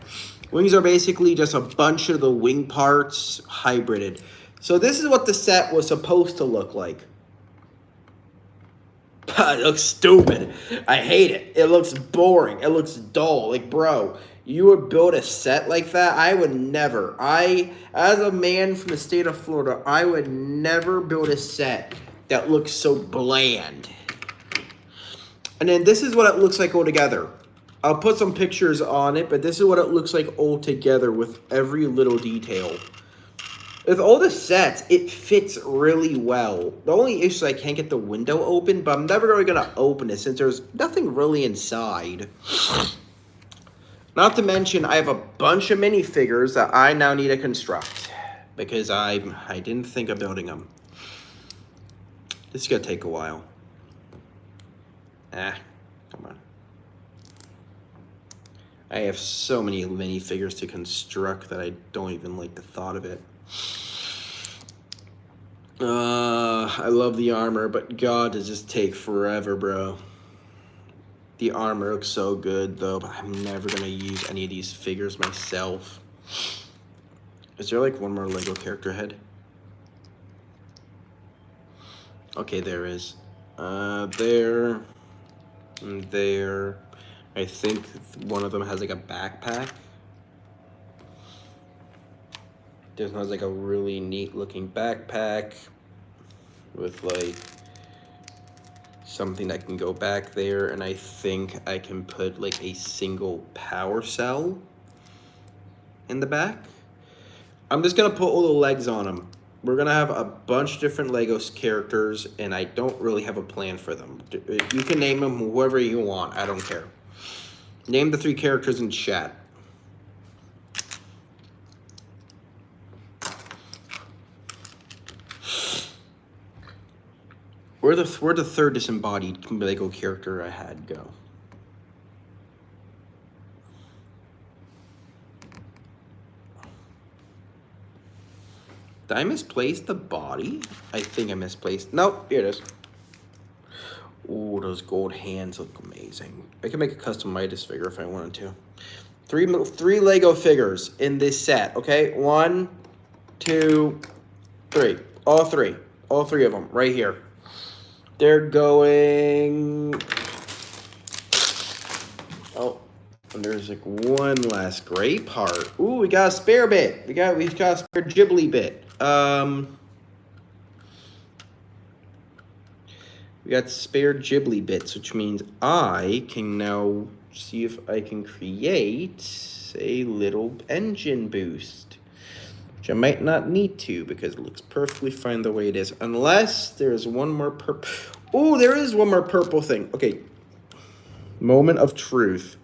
Wings are basically just a bunch of the wing parts hybrided. So this is what the set was supposed to look like. It looks stupid. I hate it. It looks boring. It looks dull. Like, bro, you would build a set like that? I would never. As a man from the state of Florida, I would never build a set that looks so bland. And then this is what it looks like all together. I'll put some pictures on it, but this is what it looks like all together with every little detail. With all the sets, it fits really well. The only issue is I can't get the window open, but I'm never really going to open it since there's nothing really inside. Not to mention, I have a bunch of minifigures that I now need to construct because I didn't think of building them. This is going to take a while. Come on. I have so many minifigures to construct that I don't even like the thought of it. I love the armor, but God, does this take forever, bro. The armor looks so good, though, but I'm never going to use any of these figures myself. Is there, like, one more Lego character head? Okay, there is. There. And there. I think one of them has, like, a backpack. This one has, like, a really neat-looking backpack with, like, something that can go back there, and I think I can put like a single power cell in the back. I'm just gonna put all the legs on them. We're gonna have a bunch of different Legos characters, and I don't really have a plan for them. You can name them whoever you want, I don't care. Name the 3 characters in chat. Where'd the third disembodied Lego character I had go? Did I misplace the body? I think I misplaced. Nope, here it is. Ooh, those gold hands look amazing. I can make a custom Midas figure if I wanted to. Three Lego figures in this set, okay? 1, 2, 3. All three of them right here. They're going... Oh, and there's like one last gray part. Ooh, we got a spare bit. We got a spare Ghibli bit. We got spare Ghibli bits, which means I can now see if I can create a little engine boost. Which I might not need to because it looks perfectly fine the way it is. Unless there's one more purple. Oh, there is one more purple thing. Okay. Moment of truth.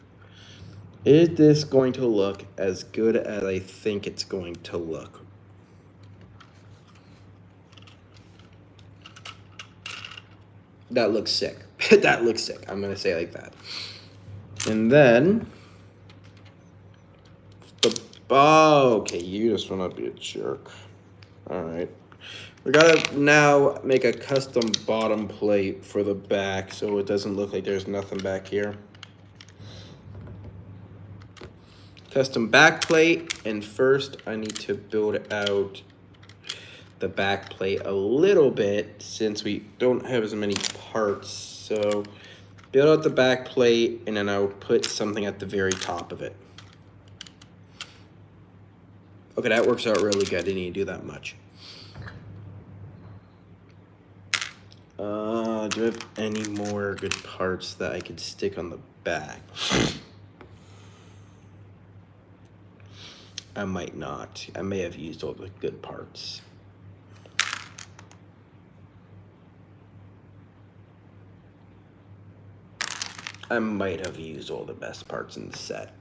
Is this going to look as good as I think it's going to look? That looks sick. That looks sick. I'm going to say it like that. And then... Oh, okay, you just want to be a jerk. All right. We gotta now make a custom bottom plate for the back so it doesn't look like there's nothing back here. Custom back plate, and first I need to build out the back plate a little bit since we don't have as many parts. So build out the back plate, and then I'll put something at the very top of it. Okay, that works out really good. I didn't need to do that much. Do I have any more good parts that I could stick on the back? I might not. I may have used all the good parts. I might have used all the best parts in the set,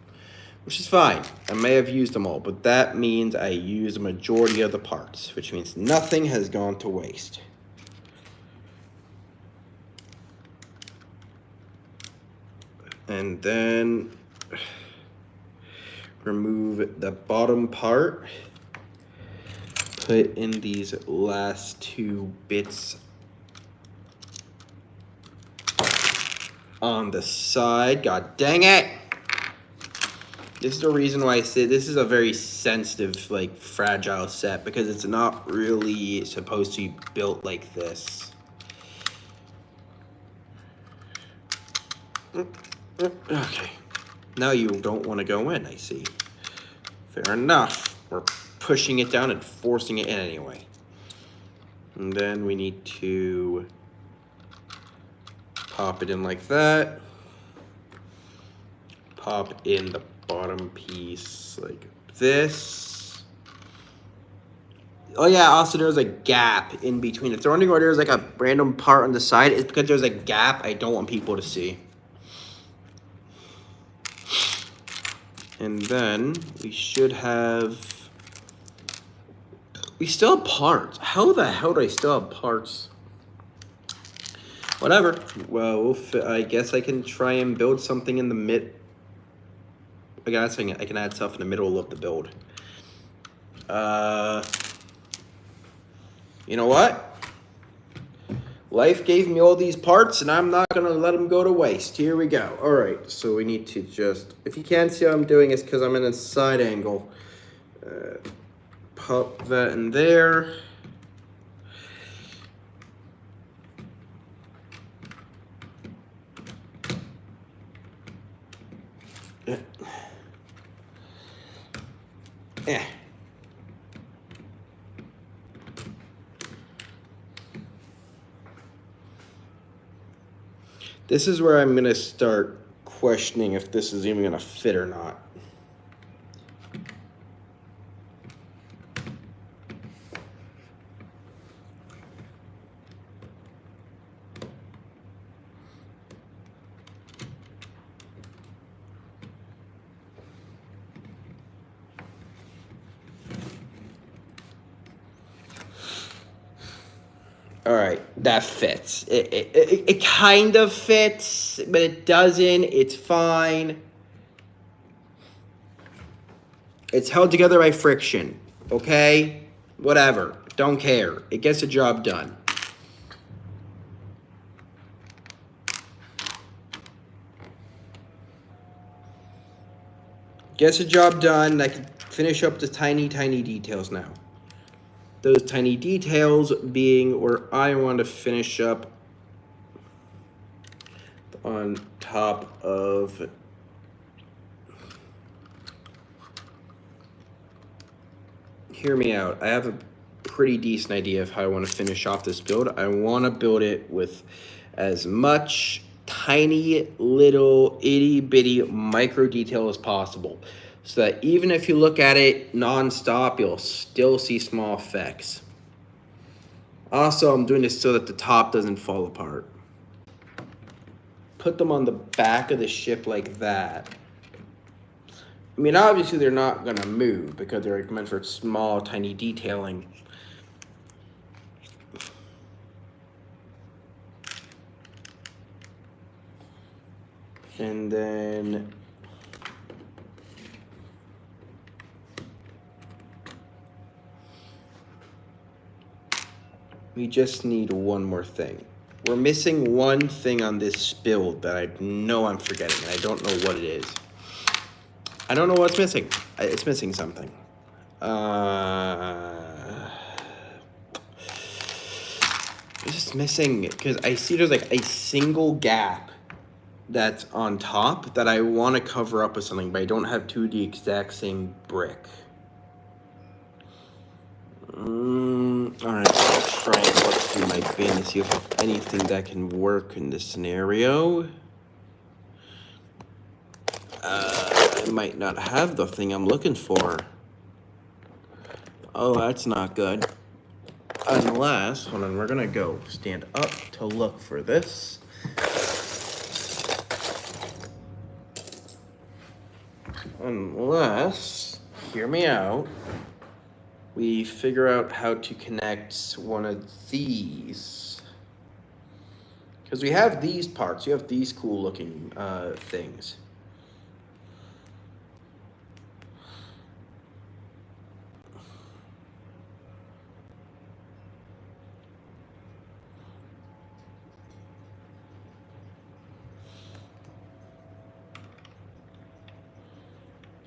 which is fine. I may have used them all, but that means I used the majority of the parts, which means nothing has gone to waste. And then remove the bottom part, put in these last two bits on the side. God dang it! This is the reason why I say this is a very sensitive, like, fragile set, because it's not really supposed to be built like this. Okay. Now you don't want to go in, I see. Fair enough. We're pushing it down and forcing it in anyway. And then we need to pop it in like that. Pop in the bottom piece like this. Oh yeah, also there's a gap in between. If they're wondering why there's like a random part on the side, it's because there's a gap I don't want people to see. And then we should have, we still have parts. How the hell do I still have parts? Whatever. Well, I guess I can try and build something in the mid. I guess I can add stuff in the middle of the build. You know what? Life gave me all these parts, and I'm not gonna let them go to waste. Here we go. All right, so we need to just, if you can't see what I'm doing, it's because I'm in a side angle. Pop that in there. Yeah. This is where I'm going to start questioning if this is even going to fit or not. All right, that fits. It kind of fits, but it doesn't. It's fine. It's held together by friction, okay? Whatever, don't care. It gets the job done. Gets the job done. I can finish up the tiny details now. Those tiny details being where I want to finish up on top of hear me out. I have a pretty decent idea of how I want to finish off this build. I want to build it with as much tiny little itty bitty micro detail as possible, so that even if you look at it non-stop, you'll still see small effects. Also, I'm doing this so that the top doesn't fall apart. Put them on the back of the ship like that. I mean, obviously they're not gonna move because they're meant for small, tiny detailing. And then we just need one more thing. We're missing one thing on this build that I know I'm forgetting, and I don't know what it is. I don't know what's missing. It's missing something. It's just missing, because I see there's like a single gap that's on top that I want to cover up with something, but I don't have two of the exact same brick. Alright, let's try and look through my bin to see if there's anything that can work in this scenario. I might not have the thing I'm looking for. Oh, that's not good. Unless, hold on, we're gonna go stand up to look for this. Unless, hear me out, we figure out how to connect one of these. Because we have these parts, you have these cool looking things.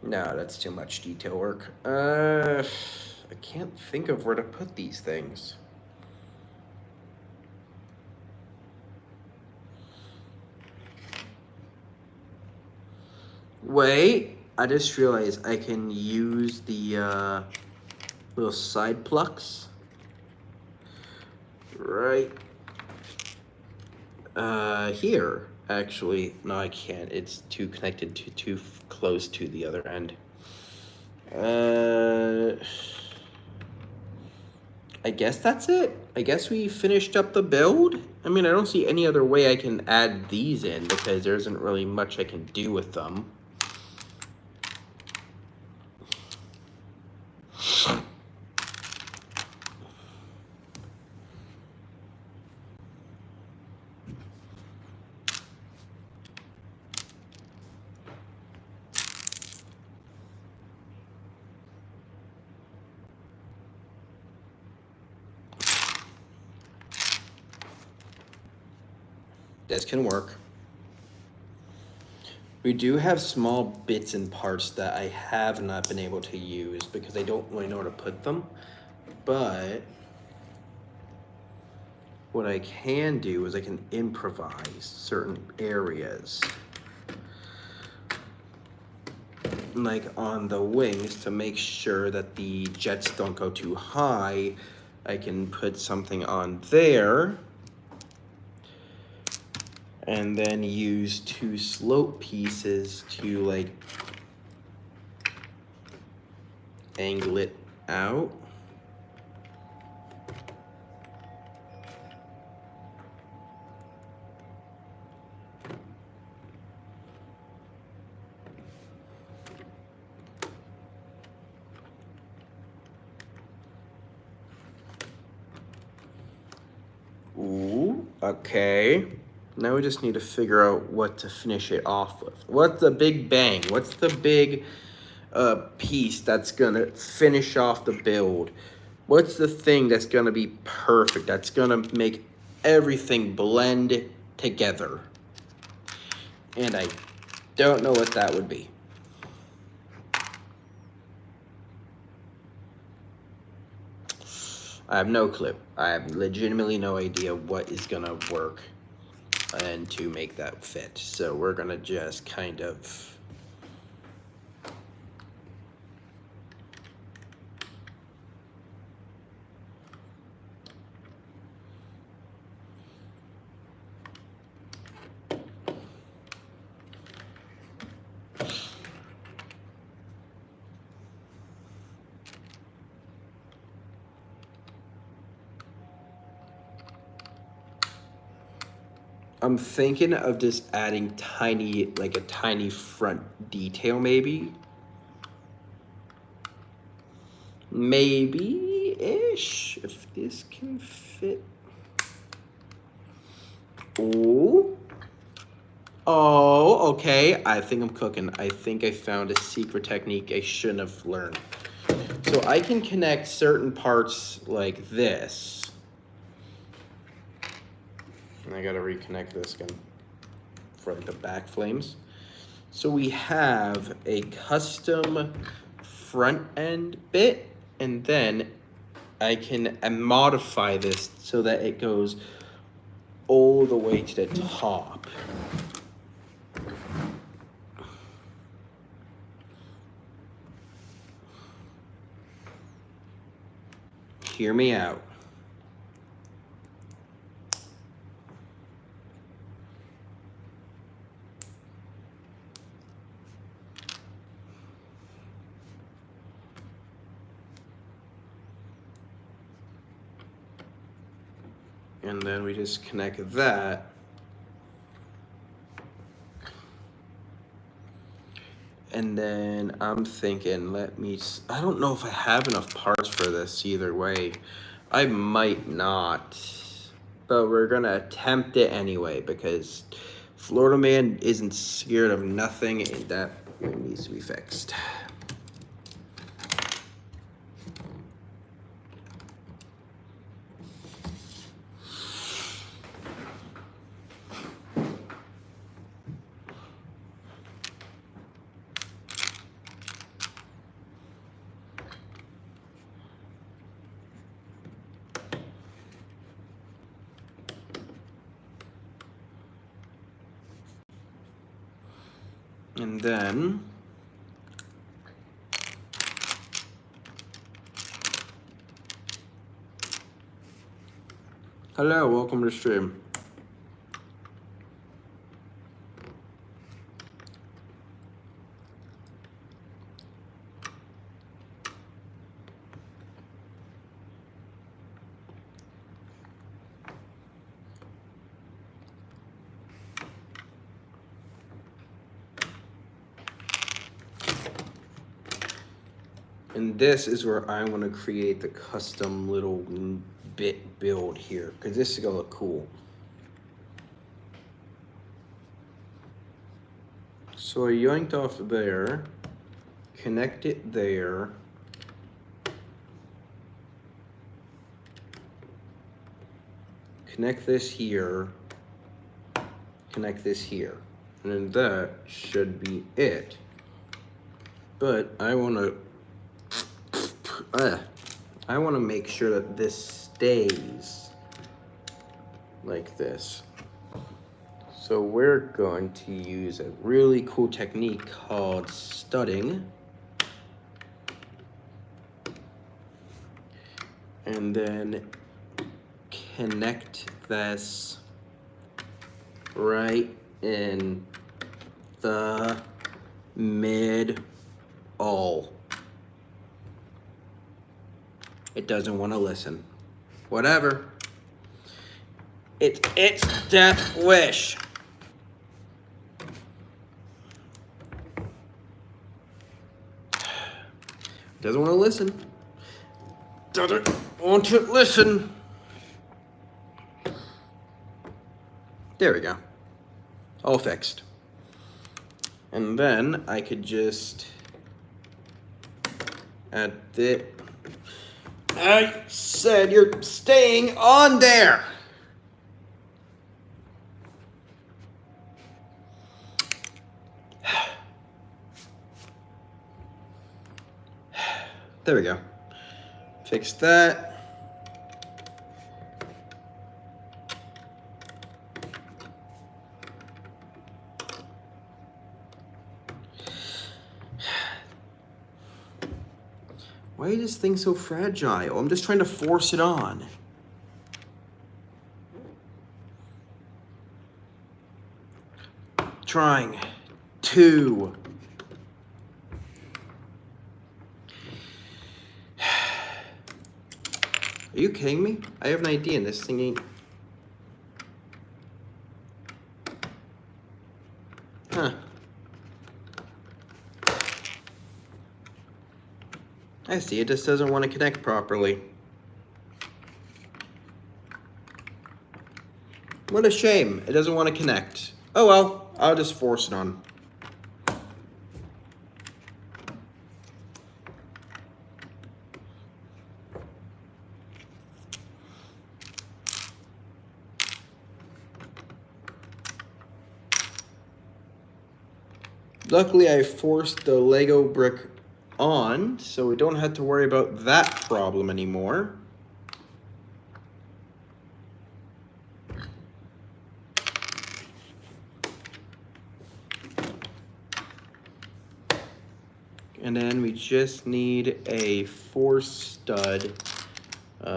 No, that's too much detail work. I can't think of where to put these things. Wait, I just realized I can use the little side plucks. Right here. Actually, no, I can't. It's too connected to too close to the other end. I guess that's it. I guess we finished up the build. I mean, I don't see any other way I can add these in because there isn't really much I can do with them. This can work. We do have small bits and parts that I have not been able to use because I don't really know where to put them. But what I can do is I can improvise certain areas. Like on the wings, to make sure that the jets don't go too high, I can put something on there. And then use two slope pieces to like angle it out. Ooh, okay. Now we just need to figure out what to finish it off with. What's the big bang? What's the big piece that's gonna finish off the build? What's the thing that's gonna be perfect? That's gonna make everything blend together. And I don't know what that would be. I have no clue. I have legitimately no idea what is gonna work and to make that fit. So we're gonna just kind of I'm thinking of just adding tiny, like a tiny front detail maybe. Maybe-ish, if this can fit. Ooh. Oh, okay, I think I'm cooking. I think I found a secret technique I shouldn't have learned. So I can connect certain parts like this. And I gotta reconnect this again for like the back flames. So we have a custom front end bit and then I can modify this so that it goes all the way to the top. Hear me out. And then we just connect that. And then I'm thinking, I don't know if I have enough parts for this either way. I might not, but we're gonna attempt it anyway because Florida Man isn't scared of nothing, and that needs to be fixed. And then hello, welcome to the stream. And this is where I want to create the custom little bit build here, because this is gonna look cool. So I yanked off there, connect it there. Connect this here, connect this here. And then that should be it. But I want to make sure that this stays like this. So we're going to use a really cool technique called studding. And then connect this right in the mid-all. It doesn't want to listen. Whatever. It's its death wish. Doesn't want to listen. Doesn't want to listen. There we go. All fixed. And then I could just add it. I said you're staying on there. There we go. Fix that. Why is this thing so fragile? I'm just trying to force it on. Trying to. Are you kidding me? I have an idea and this thing ain't. Huh. I see, it just doesn't want to connect properly. What a shame, it doesn't want to connect. Oh well, I'll just force it on. Luckily, I forced the Lego brick on, so we don't have to worry about that problem anymore. And then we just need a 4-stud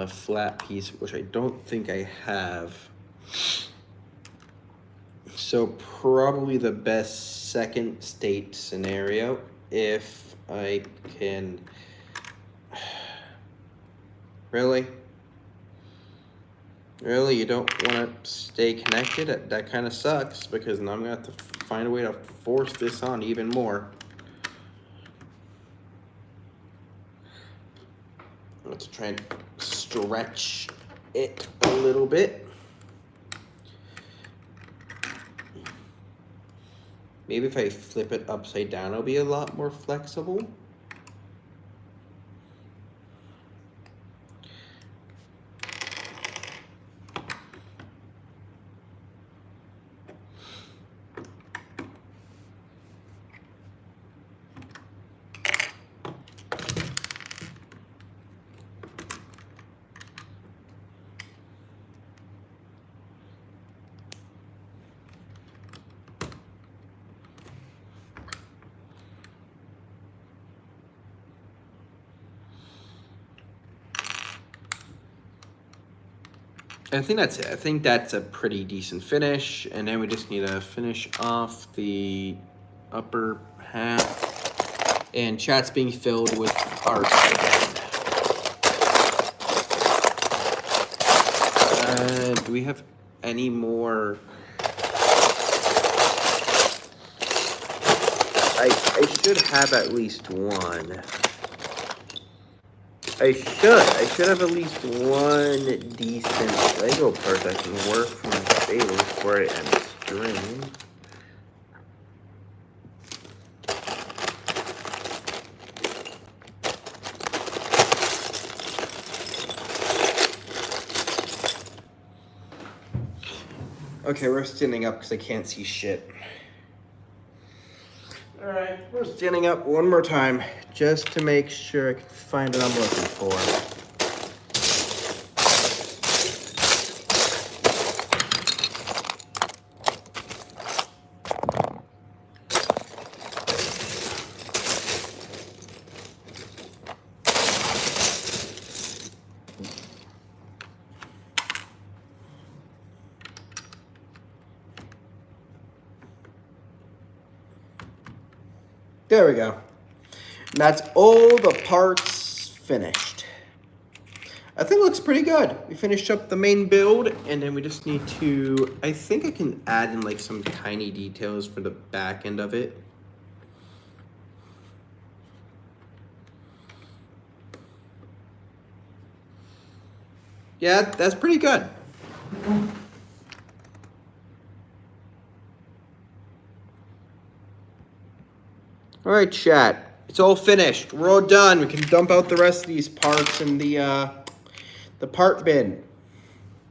flat piece, which I don't think I have. So probably the best second state scenario, if I can. Really? Really, you don't want to stay connected? That kind of sucks, because now I'm going to have to find a way to force this on even more. Let's try and stretch it a little bit. Maybe if I flip it upside down, it'll be a lot more flexible. I think that's it. I think that's a pretty decent finish. And then we just need to finish off the upper half. And chat's being filled with parts again. Do we have any more? I should have at least one. I should have at least one decent Lego part that can work for my stable before I end stream. Okay, we're standing up because I can't see shit. Alright, we're standing up one more time just to make sure I can find what I'm looking for. There we go. And that's all the parts finished. I think it looks pretty good. We finished up the main build, and then we just need to, I think I can add in like some tiny details for the back end of it. Yeah, that's pretty good. All right, chat. It's all finished. We're all done. We can dump out the rest of these parts in the part bin,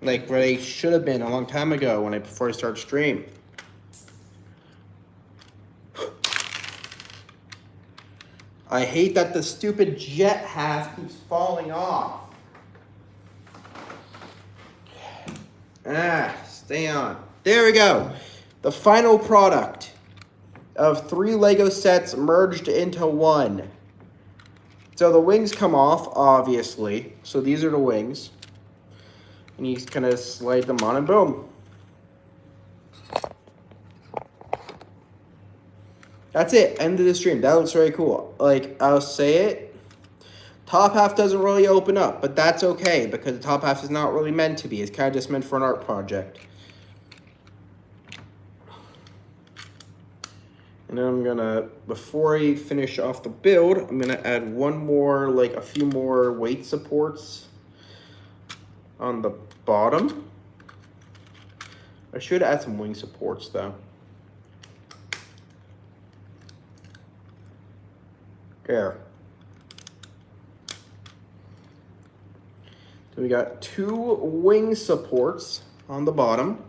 like where they should have been a long time ago before I start stream. I hate that the stupid jet half keeps falling off. Stay on. There we go. The final product of 3 Lego sets merged into one. So the wings come off, obviously. So these are the wings. And you kind of slide them on and boom. That's it. End of the stream. That looks very cool. Like, I'll say it. Top half doesn't really open up, but that's okay because the top half is not really meant to be. It's kind of just meant for an art project. And then I'm gonna, before I finish off the build, I'm gonna add one more, like a few more weight supports on the bottom. I should add some wing supports though. There. So we got 2 wing supports on the bottom.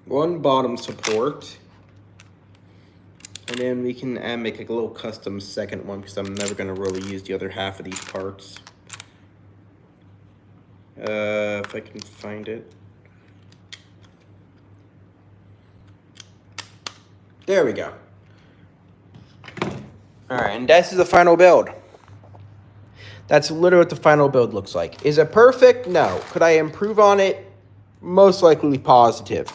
One bottom support, and then we can make a little custom second one because I'm never going to really use the other half of these parts. If I can find it. There we go. Alright, and this is the final build. That's literally what the final build looks like. Is it perfect? No. Could I improve on it? Most likely positive.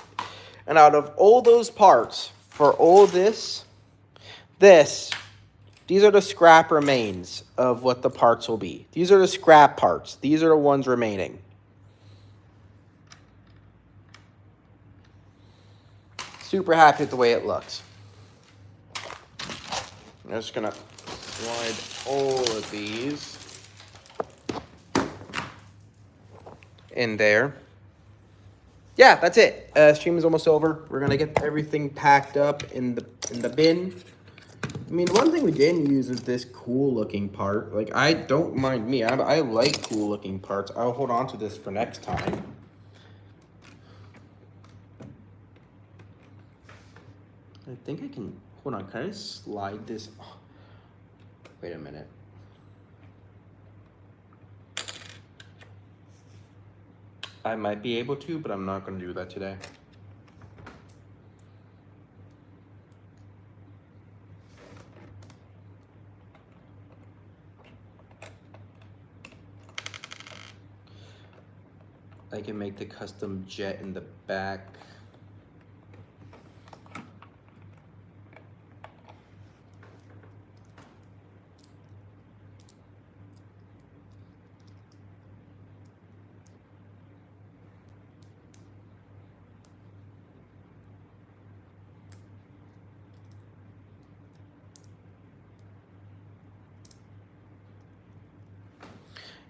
And out of all those parts, for all this, these are the scrap remains of what the parts will be. These are the scrap parts. These are the ones remaining. Super happy with the way it looks. I'm just gonna slide all of these in there. Yeah, that's it. Stream is almost over. We're gonna get everything packed up in the bin. I mean, one thing we didn't use is this cool looking part. Like, I don't mind me. I like cool looking parts. I'll hold on to this for next time. I think I can, hold on, can I slide this? Oh, wait a minute. I might be able to, but I'm not gonna do that today. I can make the custom jet in the back.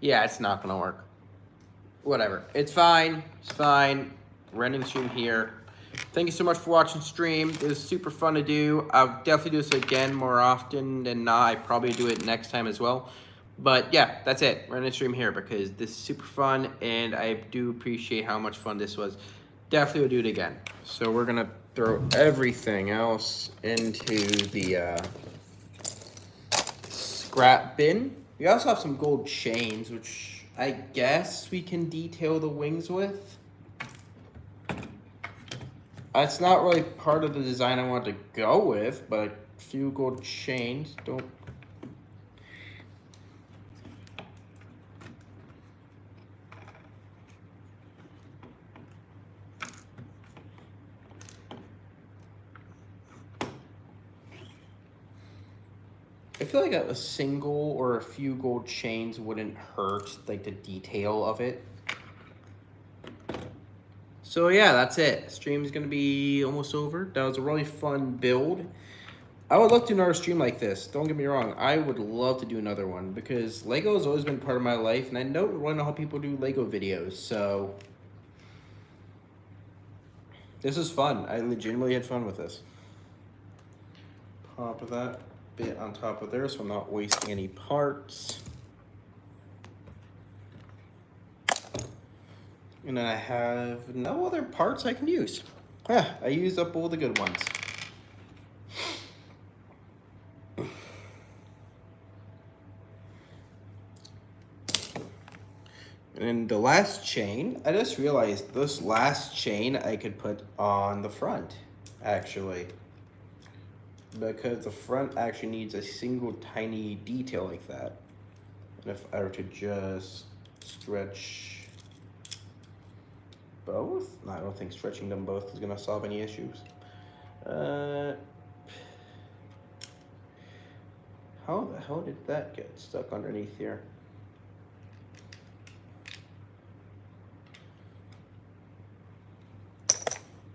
Yeah, it's not gonna work. Whatever, it's fine, it's fine. We're ending the stream here. Thank you so much for watching stream. It was super fun to do. I'll definitely do this again more often than not. I probably do it next time as well. But yeah, that's it. We're ending the stream here because this is super fun and I do appreciate how much fun this was. Definitely will do it again. So we're gonna throw everything else into the scrap bin. We also have some gold chains, which I guess we can detail the wings with. It's not really part of the design I want to go with, but a few gold chains don't. I feel like a single or a few gold chains wouldn't hurt, like the detail of it. So yeah, that's it. Stream is gonna be almost over. That was a really fun build. I would love to do another stream like this. Don't get me wrong. I would love to do another one because Lego has always been part of my life, and I don't really know how people do Lego videos. So this is fun. I legitimately had fun with this. Pop that bit on top of there so I'm not wasting any parts. And I have no other parts I can use. I used up all the good ones. And the last chain, I just realized this last chain I could put on the front, actually. Because the front actually needs a single tiny detail like that. And if I were to just stretch both? No, I don't think stretching them both is gonna solve any issues. How the hell did that get stuck underneath here?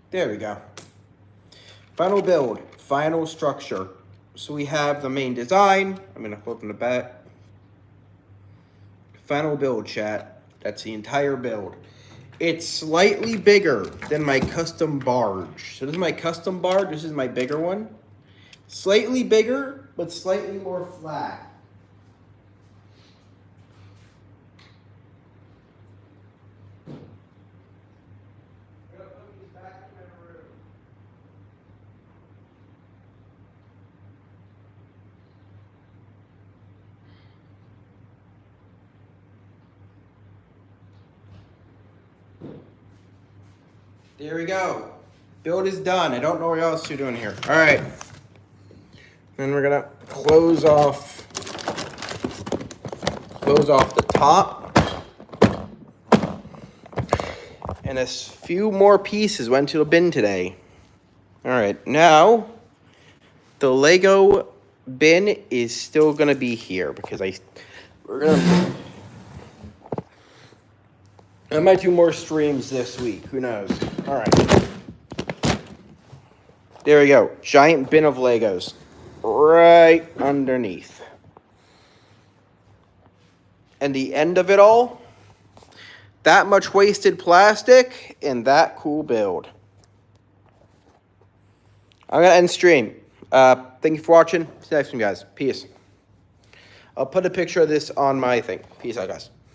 There we go. Final build, final structure. So we have the main design. I'm gonna open the back. Final build, chat. That's the entire build. It's slightly bigger than my custom barge. So this is my custom barge, this is my bigger one. Slightly bigger, but slightly more flat. There we go. Build is done. I don't know what else you're doing here. All right. Then we're gonna close off the top. And a few more pieces went to the bin today. All right, now the Lego bin is still gonna be here because I might do more streams this week. Who knows? All right. There we go. Giant bin of Legos right underneath. And the end of it all, that much wasted plastic and that cool build. I'm going to end stream. Thank you for watching. See you next time, guys. Peace. I'll put a picture of this on my thing. Peace out, guys.